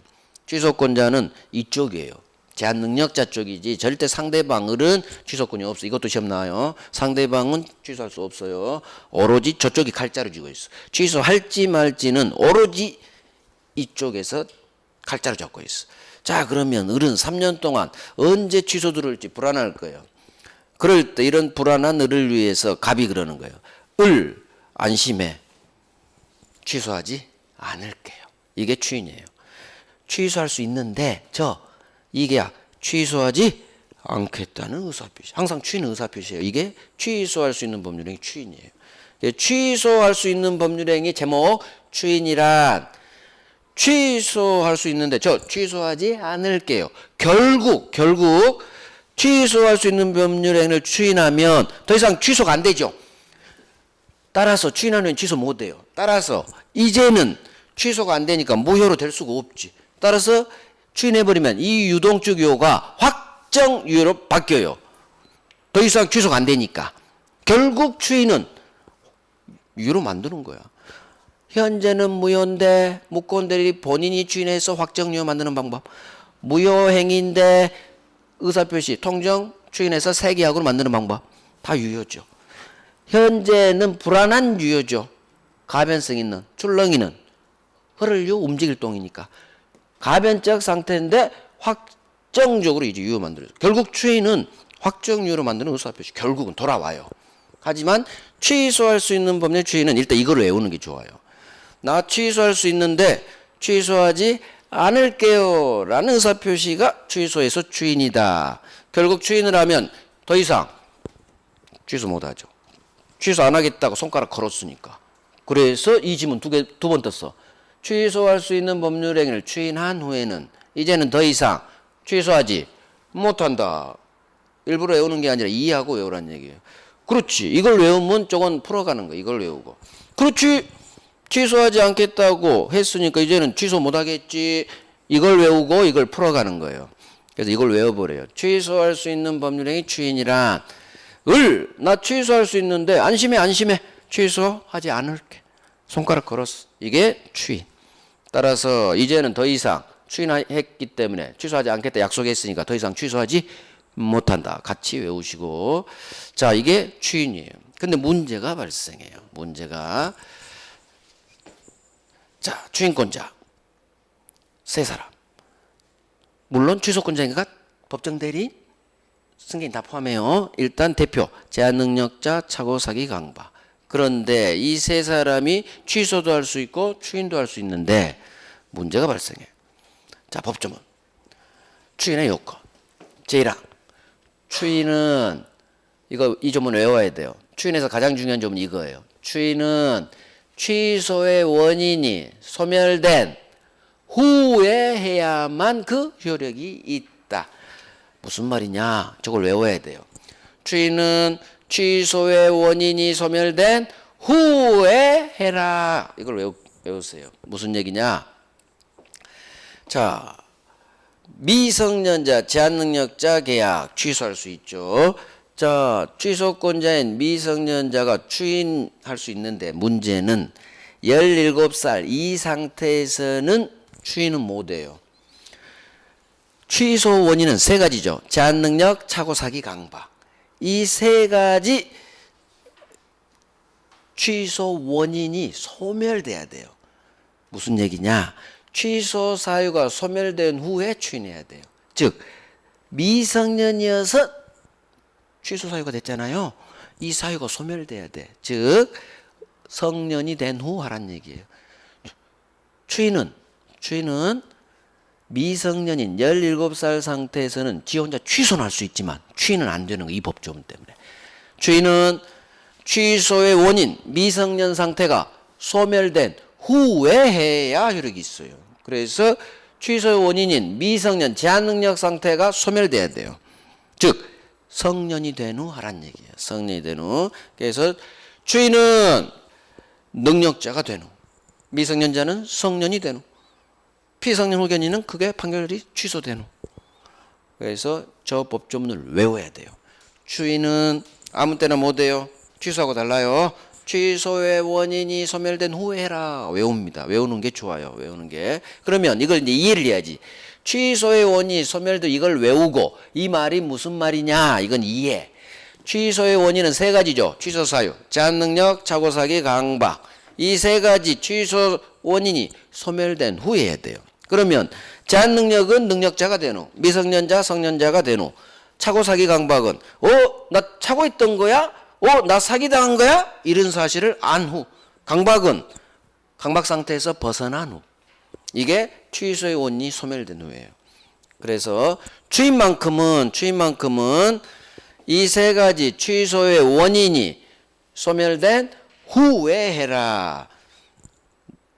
취소권자는 이쪽이에요. 제한 능력자 쪽이지 절대 상대방 을은 취소권이 없어. 이것도 시험 나와요. 상대방은 취소할 수 없어요. 오로지 저쪽이 칼자루 쥐고 있어. 취소할지 말지는 오로지 이쪽에서 칼자루 잡고 있어. 자, 그러면 을은 3년 동안 언제 취소 들어올지 불안할 거예요. 그럴 때 이런 불안한 을을 위해서 갑이 그러는 거예요. 을 안심해. 취소하지 않을게요. 이게 추인이에요. 취소할 수 있는데 이게 취소하지 않겠다는 의사표시. 항상 추인은 의사표시예요. 이게 취소할 수 있는 법률행위 추인이에요. 취소할 수 있는 법률행위 제목 추인이란 취소할 수 있는데 취소하지 않을게요. 결국 취소할 수 있는 법률행위를 추인하면 더 이상 취소가 안 되죠. 따라서 추인하면 취소 못 해요. 따라서 이제는 취소가 안 되니까 무효로 될 수가 없지. 따라서 추인해버리면 이 유동적 유효가 확정 유효로 바뀌어요. 더 이상 취소가 안 되니까. 결국 추인은 유효로 만드는 거야. 현재는 무효인데 무권들이 본인이 추인해서 확정 유효 만드는 방법. 무효행위인데 의사표시, 통정 추인해서 세계약으로 만드는 방법. 다 유효죠. 현재는 불안한 유효죠. 가변성 있는, 출렁이는 흐를유 움직일 동이니까. 가변적 상태인데 확정적으로 이제 유효 만들어요. 결국 추인은 확정 유효로 만드는 의사표시. 결국은 돌아와요. 하지만 취소할 수 있는 법률 추인은 일단 이걸 외우는 게 좋아요. 나 취소할 수 있는데 취소하지 않을게요 라는 의사표시가 취소해서 추인이다. 결국 추인을 하면 더 이상 취소 못하죠. 취소 안 하겠다고 손가락 걸었으니까. 그래서 이 지문 두 번 떴어. 취소할 수 있는 법률 행위를 추인한 후에는 이제는 더 이상 취소하지 못한다. 일부러 외우는 게 아니라 이해하고 외우라는 얘기예요. 그렇지. 이걸 외우면 저건 풀어가는 거야. 이걸 외우고. 그렇지. 취소하지 않겠다고 했으니까 이제는 취소 못하겠지. 이걸 외우고 이걸 풀어가는 거예요. 그래서 이걸 외워버려요. 취소할 수 있는 법률행위 추인이란 나 취소할 수 있는데 안심해. 취소하지 않을게. 손가락 걸었어. 이게 추인. 따라서 이제는 더 이상 추인했기 때문에 취소하지 않겠다 약속했으니까 더 이상 취소하지 못한다. 같이 외우시고. 자, 이게 추인이에요. 근데 문제가 발생해요. 문제가. 자, 추인권자 세 사람. 물론 취소권자인가 법정 대리인, 승계인 다 포함해요. 일단 대표, 제한 능력자, 착오, 사기, 강박. 그런데 이 세 사람이 취소도 할 수 있고 추인도 할 수 있는데 문제가 발생해. 자, 법조문. 추인의 요건. 제1항. 추인은 이 조문 외워야 돼요. 추인에서 가장 중요한 조문이 이거예요. 추인은 취소의 원인이 소멸된 후에 해야만 그 효력이 있다. 무슨 말이냐? 저걸 외워야 돼요. 추인은 취소의 원인이 소멸된 후에 해라. 이걸 외우세요. 무슨 얘기냐? 자, 미성년자, 제한능력자 계약 취소할 수 있죠. 자, 취소권자인 미성년자가 추인할 수 있는데 문제는 17살 이 상태에서는 추인은 못해요. 취소 원인은 세 가지죠. 제한능력, 착오, 사기, 강박. 이 세 가지 취소 원인이 소멸돼야 돼요. 무슨 얘기냐? 취소 사유가 소멸된 후에 추인해야 돼요. 즉 미성년이어서 취소 사유가 됐잖아요. 이 사유가 소멸돼야 돼. 즉 성년이 된 후 하란 얘기예요. 추인은 미성년인 17살 상태에서는 지 혼자 취소는 할 수 있지만 추인은 안 되는 거, 이 법조문 때문에. 추인은 취소의 원인 미성년 상태가 소멸된 후에 해야 효력이 있어요. 그래서 취소의 원인인 미성년 제한능력 상태가 소멸돼야 돼요. 즉 성년이 된 후 하란 얘기예요. 성년이 된 후. 그래서 추인은 능력자가 된 후, 미성년자는 성년이 된 후, 피성년 후견인은 그게 판결이 취소된 후. 그래서 저 법조문을 외워야 돼요. 추인은 아무 때나 못해요. 취소하고 달라요. 취소의 원인이 소멸된 후에 해라. 외웁니다. 외우는 게 좋아요. 외우는 게. 그러면 이걸 이제 이해를 해야지. 취소의 원인이 소멸된 이걸 외우고 이 말이 무슨 말이냐? 이건 이해. 취소의 원인은 세 가지죠. 취소 사유, 제한 능력, 착오, 사기, 강박. 이 세 가지 취소 원인이 소멸된 후에 해야 돼요. 그러면 제한 능력은 능력자가 된 후, 미성년자, 성년자가 된 후, 착오, 사기, 강박은 나 차고 있던 거야? 나 사기당한 거야? 이런 사실을 안 후. 강박은 강박 상태에서 벗어난 후. 이게 취소의 원인이 소멸된 후예요. 그래서 추인만큼은 이 세 가지 취소의 원인이 소멸된 후에 해라.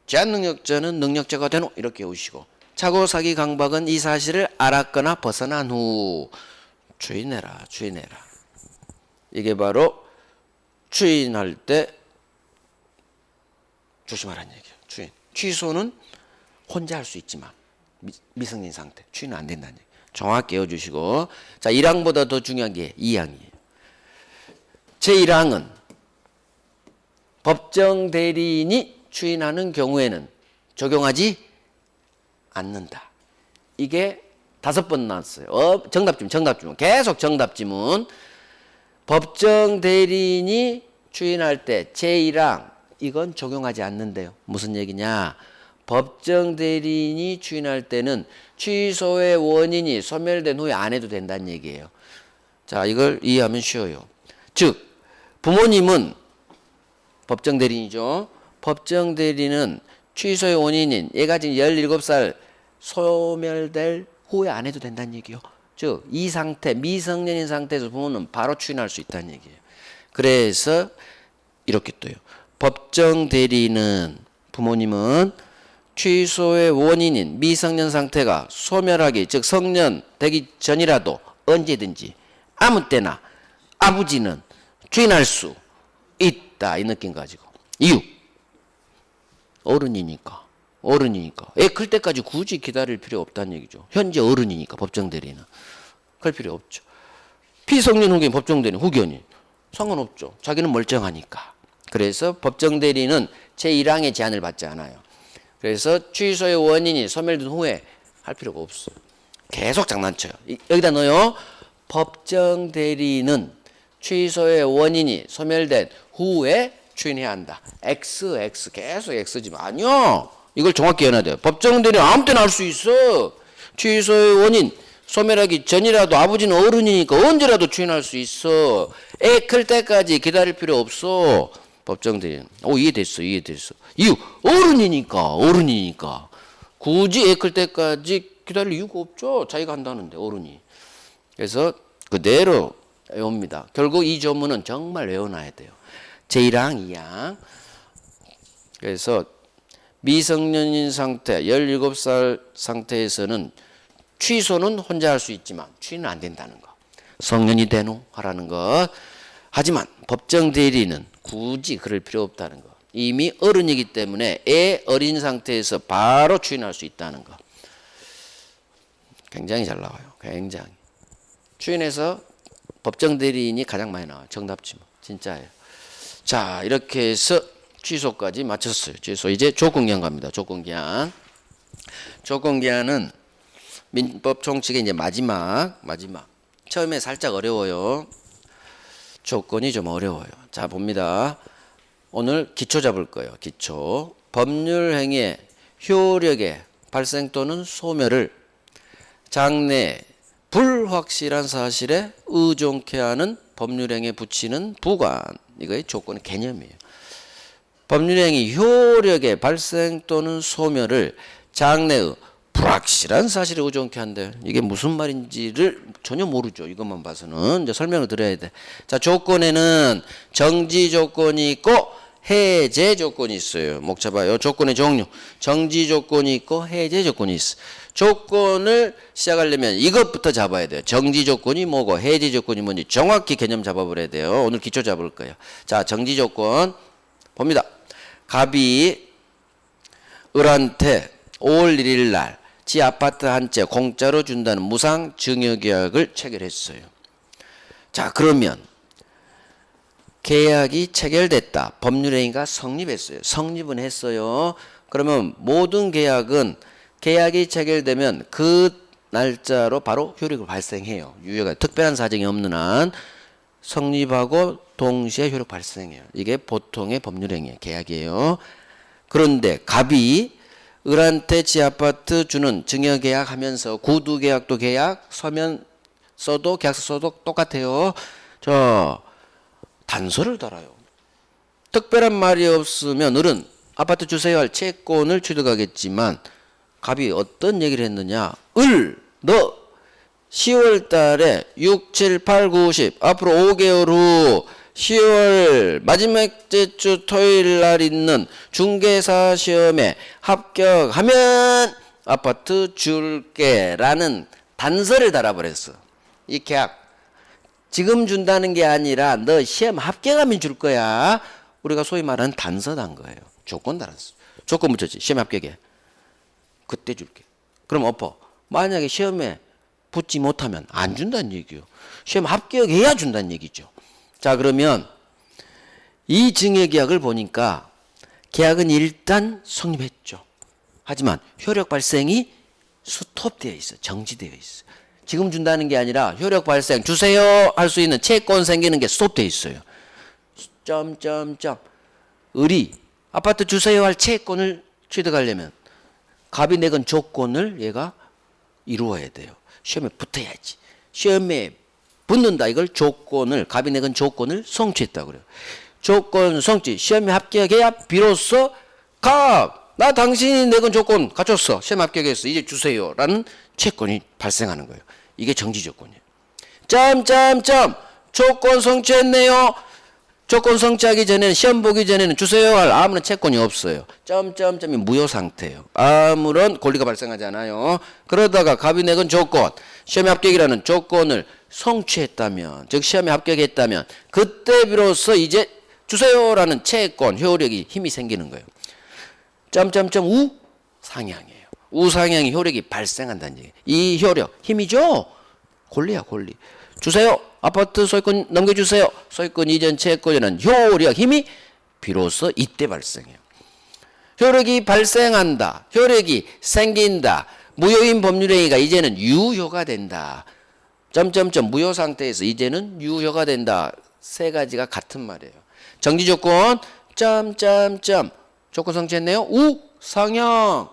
제한 능력자는 능력자가 된 후 이렇게 오시고, 착오, 사기, 강박은 이 사실을 알았거나 벗어난 후 추인해라. 이게 바로 추인할 때 조심하라는 얘기예요. 추인. 취소는 혼자 할 수 있지만 미성년 상태 취는 안 된다는 얘기. 정확히 외워주시고, 자 1항보다 더 중요한 게 2항이에요. 제1항은 법정 대리인이 추인하는 경우에는 적용하지 않는다. 이게 5번 나왔어요. 정답지문 계속 정답지문. 법정 대리인이 추인할 때 제1항 이건 적용하지 않는데요. 무슨 얘기냐? 법정 대리인이 추인할 때는 취소의 원인이 소멸된 후에 안 해도 된다는 얘기예요. 자, 이걸 이해하면 쉬워요. 즉 부모님은 법정 대리인이죠. 법정 대리인은 취소의 원인인 얘가 지금 17살 소멸될 후에 안 해도 된다는 얘기요. 즉 이 상태 미성년인 상태에서 부모는 바로 추인할 수 있다는 얘기예요. 그래서 이렇게 또요. 법정 대리인은 부모님은 취소의 원인인 미성년 상태가 소멸하기 즉 성년 되기 전이라도 언제든지 아무 때나 아버지는 추인할 수 있다. 이 느낌 가지고. 이유 어른이니까 애 클 때까지 굳이 기다릴 필요 없다는 얘기죠. 현재 어른이니까 법정 대리인은 그럴 필요 없죠. 피성년 후견 법정 대리인 후견이 상관없죠. 자기는 멀쩡하니까. 그래서 법정 대리인은 제1항의 제한을 받지 않아요. 그래서 취소의 원인이 소멸된 후에 할 필요가 없어요. 계속 장난쳐요. 여기다 넣어요. 법정 대리인은 취소의 원인이 소멸된 후에 추인해야 한다. X 계속 X지만 아니요. 이걸 정확히 해놔야 돼요. 법정 대리인 아무 때나 할 수 있어. 취소의 원인 소멸하기 전이라도 아버지는 어른이니까 언제라도 추인할 수 있어. 애 클 때까지 기다릴 필요 없어. 법정 대리인. 이해됐어. 이유 어른이니까 굳이 애 클 때까지 기다릴 이유가 없죠. 자기가 한다는데 어른이. 그래서 그대로 외웁니다. 결국 이 조문은 정말 외워놔야 돼요. 제1항, 2항. 그래서 미성년인 상태, 17살 상태에서는 취소는 혼자 할 수 있지만 추인은 안 된다는 거. 성년이 된 후 하라는 것. 하지만 법정 대리인은 굳이 그럴 필요 없다는 거. 이미 어른이기 때문에 애 어린 상태에서 바로 추인할 수 있다는 거. 굉장히 잘 나와요. 굉장히. 추인해서 법정 대리인이 가장 많이 나와요. 정답지문. 진짜예요. 자, 이렇게 해서 취소까지 마쳤어요. 취소. 이제 조건기한 갑니다. 조건기한. 조건기한은 민법 총칙의 이제 마지막. 처음에 살짝 어려워요. 조건이 좀 어려워요. 자, 봅니다. 오늘 기초 잡을 거예요. 기초. 법률 행위의 효력의 발생 또는 소멸을 장래 불확실한 사실에 의존케 하는 법률 행위에 붙이는 부관. 이거의 조건의 개념이에요. 법률 행위 효력의 발생 또는 소멸을 장래의 불확실한 사실에 의존케 한대. 이게 무슨 말인지를 전혀 모르죠. 이것만 봐서는 이제 설명을 드려야 돼. 자, 조건에는 정지 조건이 있고 해제 조건이 있어요. 목 잡아요. 조건의 종류. 정지 조건이 있고 해제 조건이 있어. 조건을 시작하려면 이것부터 잡아야 돼요. 정지 조건이 뭐고 해제 조건이 뭔지 정확히 개념 잡아버려야 돼요. 오늘 기초 잡을 거예요. 자, 정지 조건 봅니다. 갑이 을한테 5월 1일 날 지 아파트 한 채 공짜로 준다는 무상 증여계약을 체결했어요. 자, 그러면 계약이 체결됐다. 법률행위가 성립했어요. 성립은 했어요. 그러면 모든 계약은 계약이 체결되면 그 날짜로 바로 효력을 발생해요. 유효가 특별한 사정이 없는 한 성립하고 동시에 효력 발생해요. 이게 보통의 법률행위예요. 계약이에요. 그런데 갑이 을한테 지 아파트 주는 증여계약 하면서 구두계약도 계약, 서면서도 계약서 써도 똑같아요. 단서를 달아요. 특별한 말이 없으면 을은 아파트 주세요 할 채권을 취득하겠지만 갑이 어떤 얘기를 했느냐. 너 10월 달에 6, 7, 8, 9, 10 앞으로 5개월 후 10월 마지막 주 토요일 날 있는 중개사 시험에 합격하면 아파트 줄게 라는 단서를 달아버렸어. 이 계약 지금 준다는 게 아니라 너 시험 합격하면 줄 거야. 우리가 소위 말하는 단서 단 거예요. 조건 달았어. 조건 붙였지. 시험에 합격해. 그때 줄게. 그럼 엎어. 만약에 시험에 붙지 못하면 안 준다는 얘기요. 시험 합격해야 준다는 얘기죠. 자, 그러면 이 증여계약을 보니까 계약은 일단 성립했죠. 하지만 효력 발생이 스톱되어 있어. 정지되어 있어. 지금 준다는 게 아니라 효력 발생 주세요 할 수 있는 채권 생기는 게 스톱되어 있어요. 을이 아파트 주세요 할 채권을 취득하려면 갑이 내건 조건을 얘가 이루어야 돼요. 시험에 붙어야지. 시험에 붙는다 이걸 조건을 갑이 내건 조건을 성취했다고 그래요. 조건 성취. 시험에 합격해야 비로소 나 당신이 내건 조건 갖췄어. 시험 합격했어. 이제 주세요라는 채권이 발생하는 거예요. 이게 정지 조건이에요. 조건 성취했네요. 조건 성취하기 전에는 시험 보기 전에는 주세요 할 아무런 채권이 없어요. 점점점이 무효 상태예요. 아무런 권리가 발생하지 않아요. 그러다가 갑이 내건 조건, 시험에 합격이라는 조건을 성취했다면, 즉 시험에 합격했다면 그때 비로소 이제 주세요라는 채권, 효력이 힘이 생기는 거예요. 우상향이에요. 우상향이 효력이 발생한다는 얘기예요. 이 효력, 힘이죠? 권리야, 권리. 주세요. 아파트 소유권 넘겨주세요. 소유권 이전 채권이라는 효력, 힘이 비로소 이때 발생해요. 효력이 발생한다. 효력이 생긴다. 무효인 법률행위가 이제는 유효가 된다. 무효 상태에서 이제는 유효가 된다. 세 가지가 같은 말이에요. 정지 조건, 조건 성취했네요. 우상향.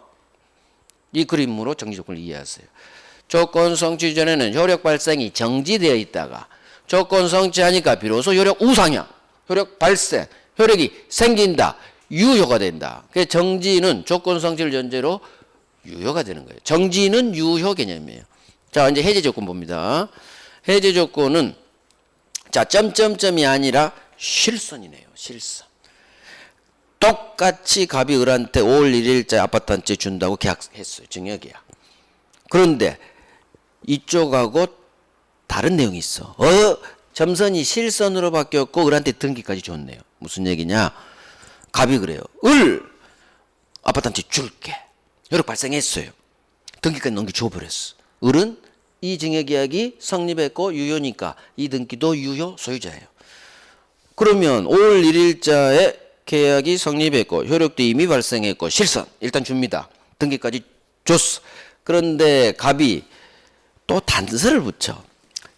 이 그림으로 정지 조건을 이해하세요. 조건 성취 전에는 효력 발생이 정지되어 있다가 조건 성취하니까 비로소 효력 우상향, 효력 발생, 효력이 생긴다, 유효가 된다. 그래서 정지는 조건 성취를 전제로 유효가 되는 거예요. 정지는 유효 개념이에요. 자, 이제 해제 조건 봅니다. 해제 조건은 자, 점점점이 아니라 실선이네요. 실선. 똑같이 갑이 을한테 5월 1일자에 아파트 한 채 준다고 계약했어요. 증여계약. 그런데 이쪽하고 다른 내용이 있어. 점선이 실선으로 바뀌었고 을한테 등기까지 줬네요. 무슨 얘기냐? 갑이 그래요. 아파트 한 채 줄게. 효력 발생했어요. 등기까지 넘겨줘버렸어. 을은 이 증여계약이 성립했고 유효니까 이 등기도 유효 소유자예요. 그러면 5월 1일자에 계약이 성립했고 효력도 이미 발생했고 실선 일단 줍니다. 등기까지 줬어. 그런데 갑이 또 단서를 붙여.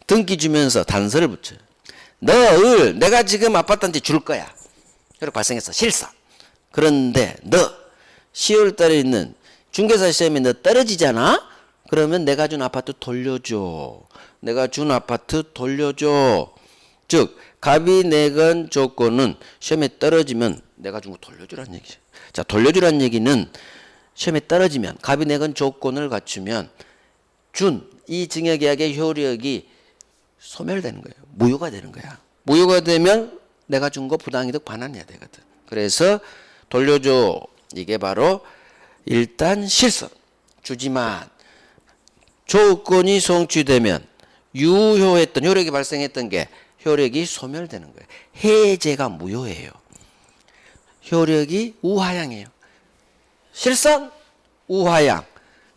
등기 주면서 단서를 붙여. 내가 지금 아파트한테 줄 거야. 효력 발생했어. 실선. 그런데 너 10월 달에 있는 중개사 시험에 너 떨어지잖아? 그러면 내가 준 아파트 돌려줘. 내가 준 아파트 돌려줘. 즉 갑이 내건 조건은 시험에 떨어지면 내가 준 거 돌려주라는 얘기죠. 자, 돌려주라는 얘기는 시험에 떨어지면 갑이 내건 조건을 갖추면 준 이 증여계약의 효력이 소멸되는 거예요. 무효가 되는 거야. 무효가 되면 내가 준 거 부당이득 반환해야 되거든. 그래서 돌려줘. 이게 바로 일단 실선. 주지만 조건이 성취되면 유효했던 효력이 발생했던 게 효력이 소멸되는 거예요. 해제가 무효예요. 효력이 우하향이에요. 실선 우하향.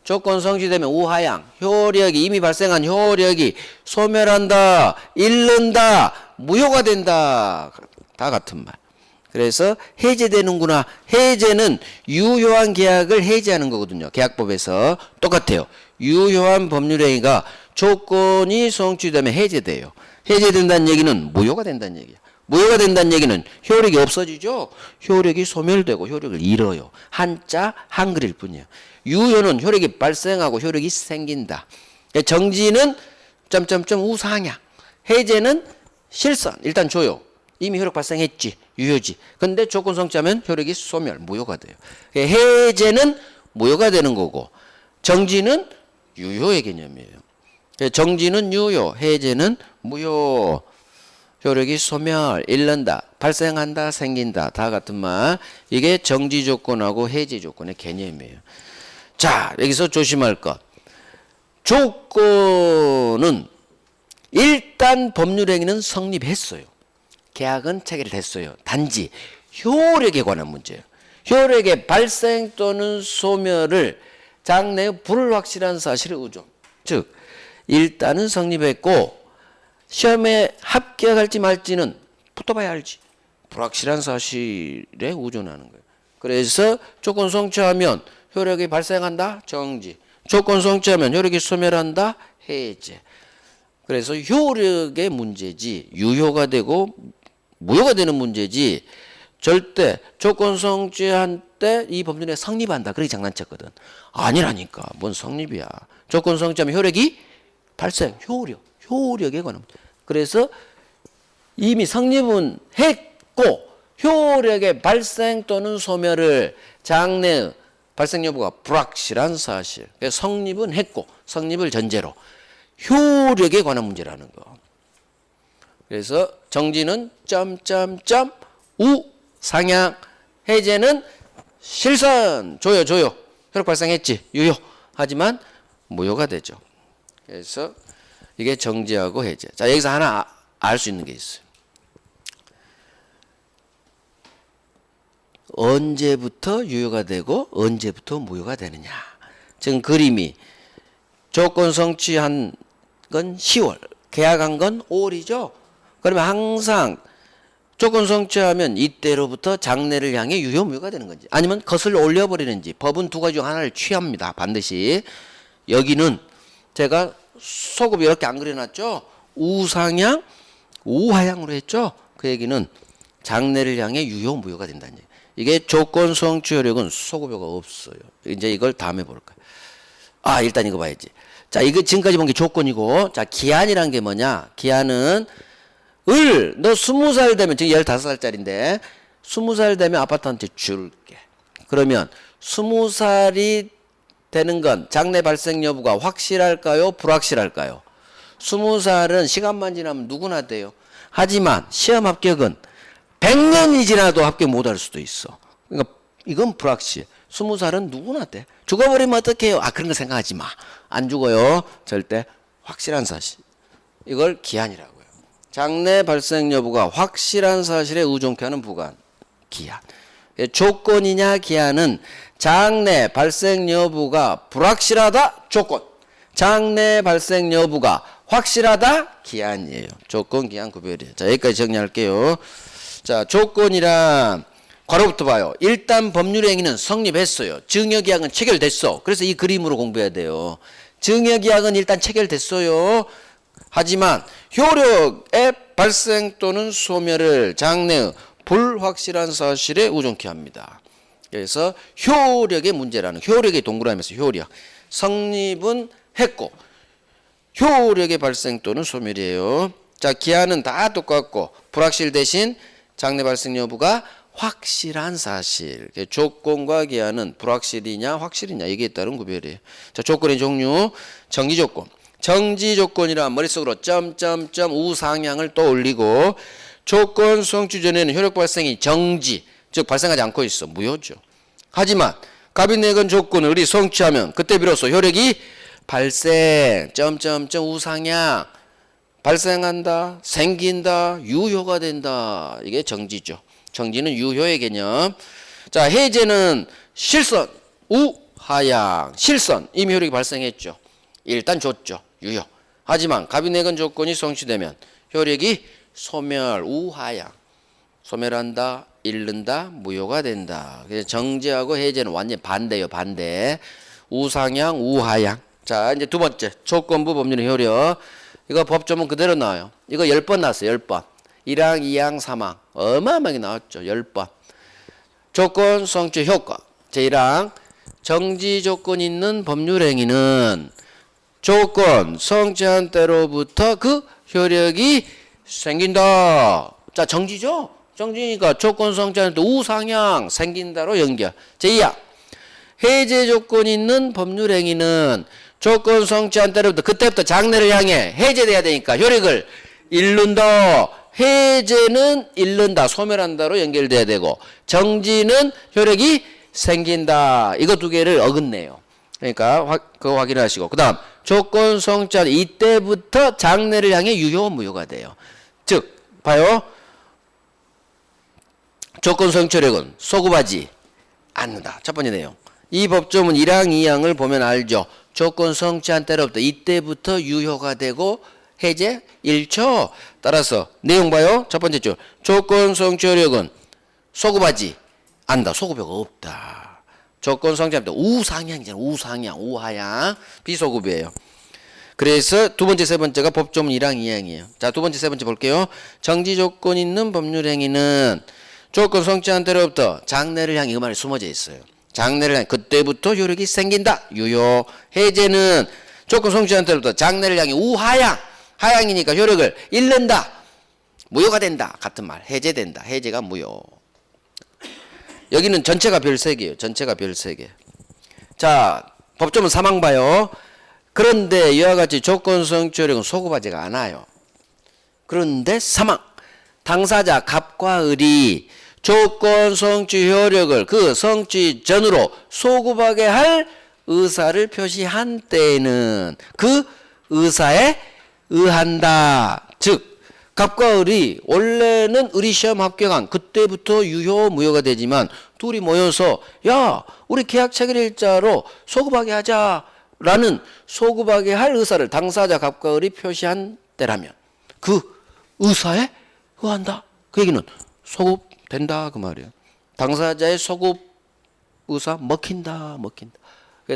조건 성취되면 우하향. 효력이 이미 발생한 효력이 소멸한다. 잃는다. 무효가 된다. 다 같은 말. 그래서 해제되는구나. 해제는 유효한 계약을 해제하는 거거든요. 계약법에서 똑같아요. 유효한 법률행위가 조건이 성취되면 해제돼요. 해제된다는 얘기는 무효가 된다는 얘기야. 무효가 된다는 얘기는 효력이 없어지죠. 효력이 소멸되고 효력을 잃어요. 한자 한글일 뿐이에요. 유효는 효력이 발생하고 효력이 생긴다. 정지는 우상향. 해제는 실선. 일단 줘요. 이미 효력 발생했지. 유효지. 근데 조건 성취하면 효력이 소멸, 무효가 돼요. 해제는 무효가 되는 거고 정지는 유효의 개념이에요. 정지는 유효, 해제는 무효. 효력이 소멸, 잃는다, 발생한다, 생긴다. 다 같은 말. 이게 정지 조건하고 해제 조건의 개념이에요. 자, 여기서 조심할 것. 조건은 일단 법률행위는 성립했어요. 계약은 체결됐어요. 단지 효력에 관한 문제예요. 효력의 발생 또는 소멸을 장래의 불확실한 사실의 우존. 즉 일단은 성립했고 시험에 합격할지 말지는 붙어봐야 알지. 불확실한 사실에 우존하는 거예요. 그래서 조건 성취하면 효력이 발생한다. 정지. 조건 성취하면 효력이 소멸한다. 해제. 그래서 효력의 문제지 유효가 되고 무효가 되는 문제지 절대 조건 성취한 때 이 법률에 성립한다. 그렇게 장난쳤거든. 아니라니까. 뭔 성립이야. 조건 성취하면 효력이 발생. 효력에 관한 문제. 그래서 이미 성립은 했고 효력의 발생 또는 소멸을 장래의 발생 여부가 불확실한 사실. 그래서 성립은 했고 성립을 전제로 효력에 관한 문제라는 거. 그래서 정지는 점점점 우상향, 해제는 실선, 조요. 효력 발생했지, 유효. 하지만 무효가 되죠. 그래서 이게 정지하고 해제. 자, 여기서 하나 알 수 있는 게 있어요. 언제부터 유효가 되고 언제부터 무효가 되느냐. 지금 그림이 조건 성취한 건 10월, 계약한 건 5월이죠. 그러면 항상 조건 성취하면 이때로부터 장래를 향해 유효 무효가 되는 건지 아니면 거슬러 올려버리는지 법은 두 가지 중 하나를 취합니다. 반드시. 여기는 제가 소급 이렇게 안 그려놨죠. 우상향, 우하향으로 했죠. 그 얘기는 장래를 향해 유효 무효가 된다는 얘기. 이게 조건 성취 효력은 소급효가 없어요. 이제 이걸 다음에 볼까요? 일단 이거 봐야지. 자, 이거 지금까지 본 게 조건이고, 자, 기한이란 게 뭐냐? 기한은 너 20살 되면, 지금 15살짜리인데, 20살 되면 아파트한테 줄게. 그러면 20살이 되는 건 장래 발생 여부가 확실할까요? 불확실할까요? 20살은 시간만 지나면 누구나 돼요. 하지만 시험 합격은 100년이 지나도 합격 못할 수도 있어. 그러니까 이건 불확실. 20살은 누구나 돼. 죽어버리면 어떡해요? 그런 거 생각하지 마. 안 죽어요. 절대. 확실한 사실. 이걸 기한이라고요. 장래 발생 여부가 확실한 사실에 의존케 하는 부관. 기한. 조건이냐 기한은 장래 발생 여부가 불확실하다. 조건. 장래 발생 여부가 확실하다. 기한이에요. 조건, 기한 구별이에요. 자, 여기까지 정리할게요. 자, 조건이란 괄호부터 봐요. 일단 법률 행위는 성립했어요. 증여계약은 체결됐어. 그래서 이 그림으로 공부해야 돼요. 증여계약은 일단 체결됐어요. 하지만 효력의 발생 또는 소멸을 장래의 불확실한 사실에 의존케 합니다. 그래서 효력의 문제라는, 효력의 동그라미에서 효력. 성립은 했고 효력의 발생 또는 소멸이에요. 자, 기한은 다 똑같고 불확실 대신 장래 발생 여부가 확실한 사실. 조건과 기한은 불확실이냐 확실이냐 이게 따른 구별이에요. 자, 조건의 종류. 정지 조건. 정지 조건이란 머릿속으로 점점점 우상향을 또 올리고 조건 성취 전에는 효력 발생이 정지, 즉 발생하지 않고 있어. 무효죠. 하지만 갑인내건 조건을 우리 성취하면 그때 비로소 효력이 발생, 점점점 우상향, 발생한다, 생긴다, 유효가 된다. 이게 정지죠. 정지는 유효의 개념. 자, 해제는 실선, 우하향, 실선, 이미 효력이 발생했죠. 일단 줬죠. 유효. 하지만 갑인내건 조건이 성취되면 효력이 소멸, 우하향. 소멸한다, 잃는다, 무효가 된다. 그래서 정지하고 해제는 완전 반대예요. 반대. 우상향, 우하향. 자, 이제 두 번째. 조건부 법률의 효력. 이거 법조문 그대로 나와요. 이거 10번 나왔어요. 10번. 1항, 2항, 3항. 어마어마하게 나왔죠. 10번. 조건 성취 효과. 제1항. 정지 조건 있는 법률 행위는 조건 성취한 때로부터 그 효력이 생긴다. 자, 정지죠? 정지니까 조건 성취한 때 우상향 생긴다로 연결. 제2항. 해제 조건이 있는 법률 행위는 조건 성취한 때로부터 그때부터 장래를 향해 해제돼야 되니까 효력을 잃는다. 해제는 잃는다, 소멸한다로 연결돼야 되고 정지는 효력이 생긴다. 이거 두 개를 어긋내요. 그러니까 그거 확인하시고 그 다음 조건 성취한 이때부터 장래를 향해 유효 무효가 돼요. 즉 봐요. 조건 성취력은 소급하지 않는다. 첫 번째 내용. 이 법조문 1항 2항을 보면 알죠. 조건 성취한 때로부터 이때부터 유효가 되고 해제 1초. 따라서 내용 봐요. 첫 번째 줄. 조건 성취 효력은 소급하지 않는다. 소급효가 없다. 조건 성취할 때 우상향이잖아. 우상향, 우하향. 비소급이에요. 그래서 두 번째, 세 번째가 법조문 1항 2항이에요. 자, 두 번째, 세 번째 볼게요. 정지 조건 있는 법률 행위는 조건 성취한 때로부터 장래를 향해 이 말이 숨어져 있어요. 장래를 향해 그때부터 효력이 생긴다. 유효. 해제는 조건 성취한 때로부터 장래를 향해 우하향. 하향이니까 효력을 잃는다. 무효가 된다. 같은 말. 해제된다. 해제가 무효. 여기는 전체가 별 3개예요. 전체가 별 3개. 자, 법조문 3항 봐요. 그런데 이와 같이 조건 성취 효력은 소급하지가 않아요. 그런데 3항. 당사자 갑과 을이 조건 성취 효력을 그 성취 전으로 소급하게 할 의사를 표시한 때에는 그 의사에 의한다. 즉 갑과 을이 원래는 을이 시험 합격한 그때부터 유효 무효가 되지만 둘이 모여서 야 우리 계약 체결 일자로 소급하게 하자라는 소급하게 할 의사를 당사자 갑과 을이 표시한 때라면 그 의사에 의한다. 그 얘기는 소급된다 그 말이에요. 당사자의 소급 의사 먹힌다.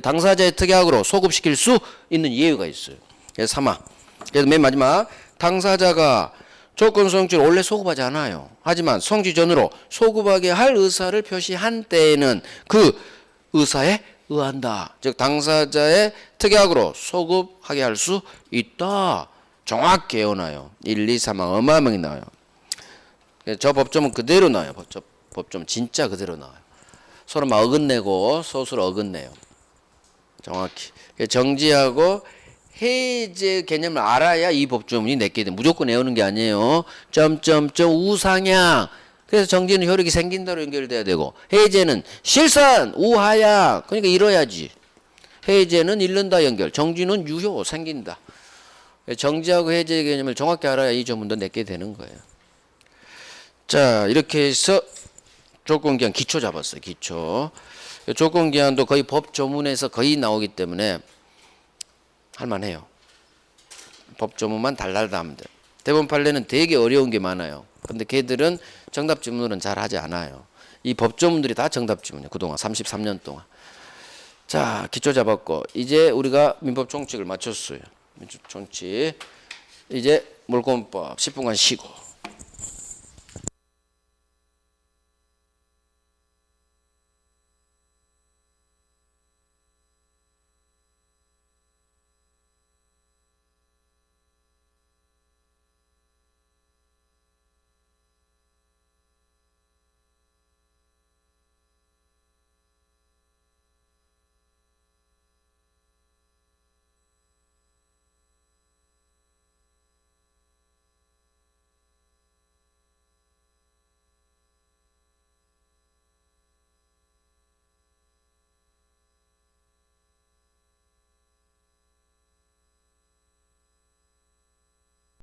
당사자의 특약으로 소급시킬 수 있는 예외가 있어요. 그래서 3항. 그래서 맨 마지막 당사자가 조건 성취를 원래 소급하지 않아요. 하지만 성취 전으로 소급하게 할 의사를 표시한 때에는 그 의사에 의한다. 즉 당사자의 특약으로 소급하게 할 수 있다. 정확히 외워놔요. 1, 2, 3항 어마어마하게 나와요. 저 법조문 그대로 나와요. 법조문 진짜 그대로 나와요. 서로 막 어긋내고 소수로 어긋내요. 정확히. 정지하고 해제 개념을 알아야 이 법조문이 내게 돼. 무조건 외우는 게 아니에요. 점점점 우상향. 그래서 정지는 효력이 생긴다로 연결돼야 되고 해제는 실선 우하향. 그러니까 이뤄야지. 해제는 잃는다 연결. 정지는 유효 생긴다. 정지하고 해제 개념을 정확히 알아야 이 조문도 내게 되는 거예요. 자, 이렇게 해서 조건기한 기초 잡았어요. 기초. 조건기한도 거의 법조문에서 거의 나오기 때문에 할만해요. 법조문만 달달다 하면 돼요. 대법원 판례는 되게 어려운 게 많아요. 근데 걔들은 정답 지문은 잘 하지 않아요. 이 법조문들이 다 정답 지문이에요. 그동안 33년 동안. 자, 기초 잡았고 이제 우리가 민법 총칙을 맞췄어요. 민법 총칙. 이제 물권법 10분간 쉬고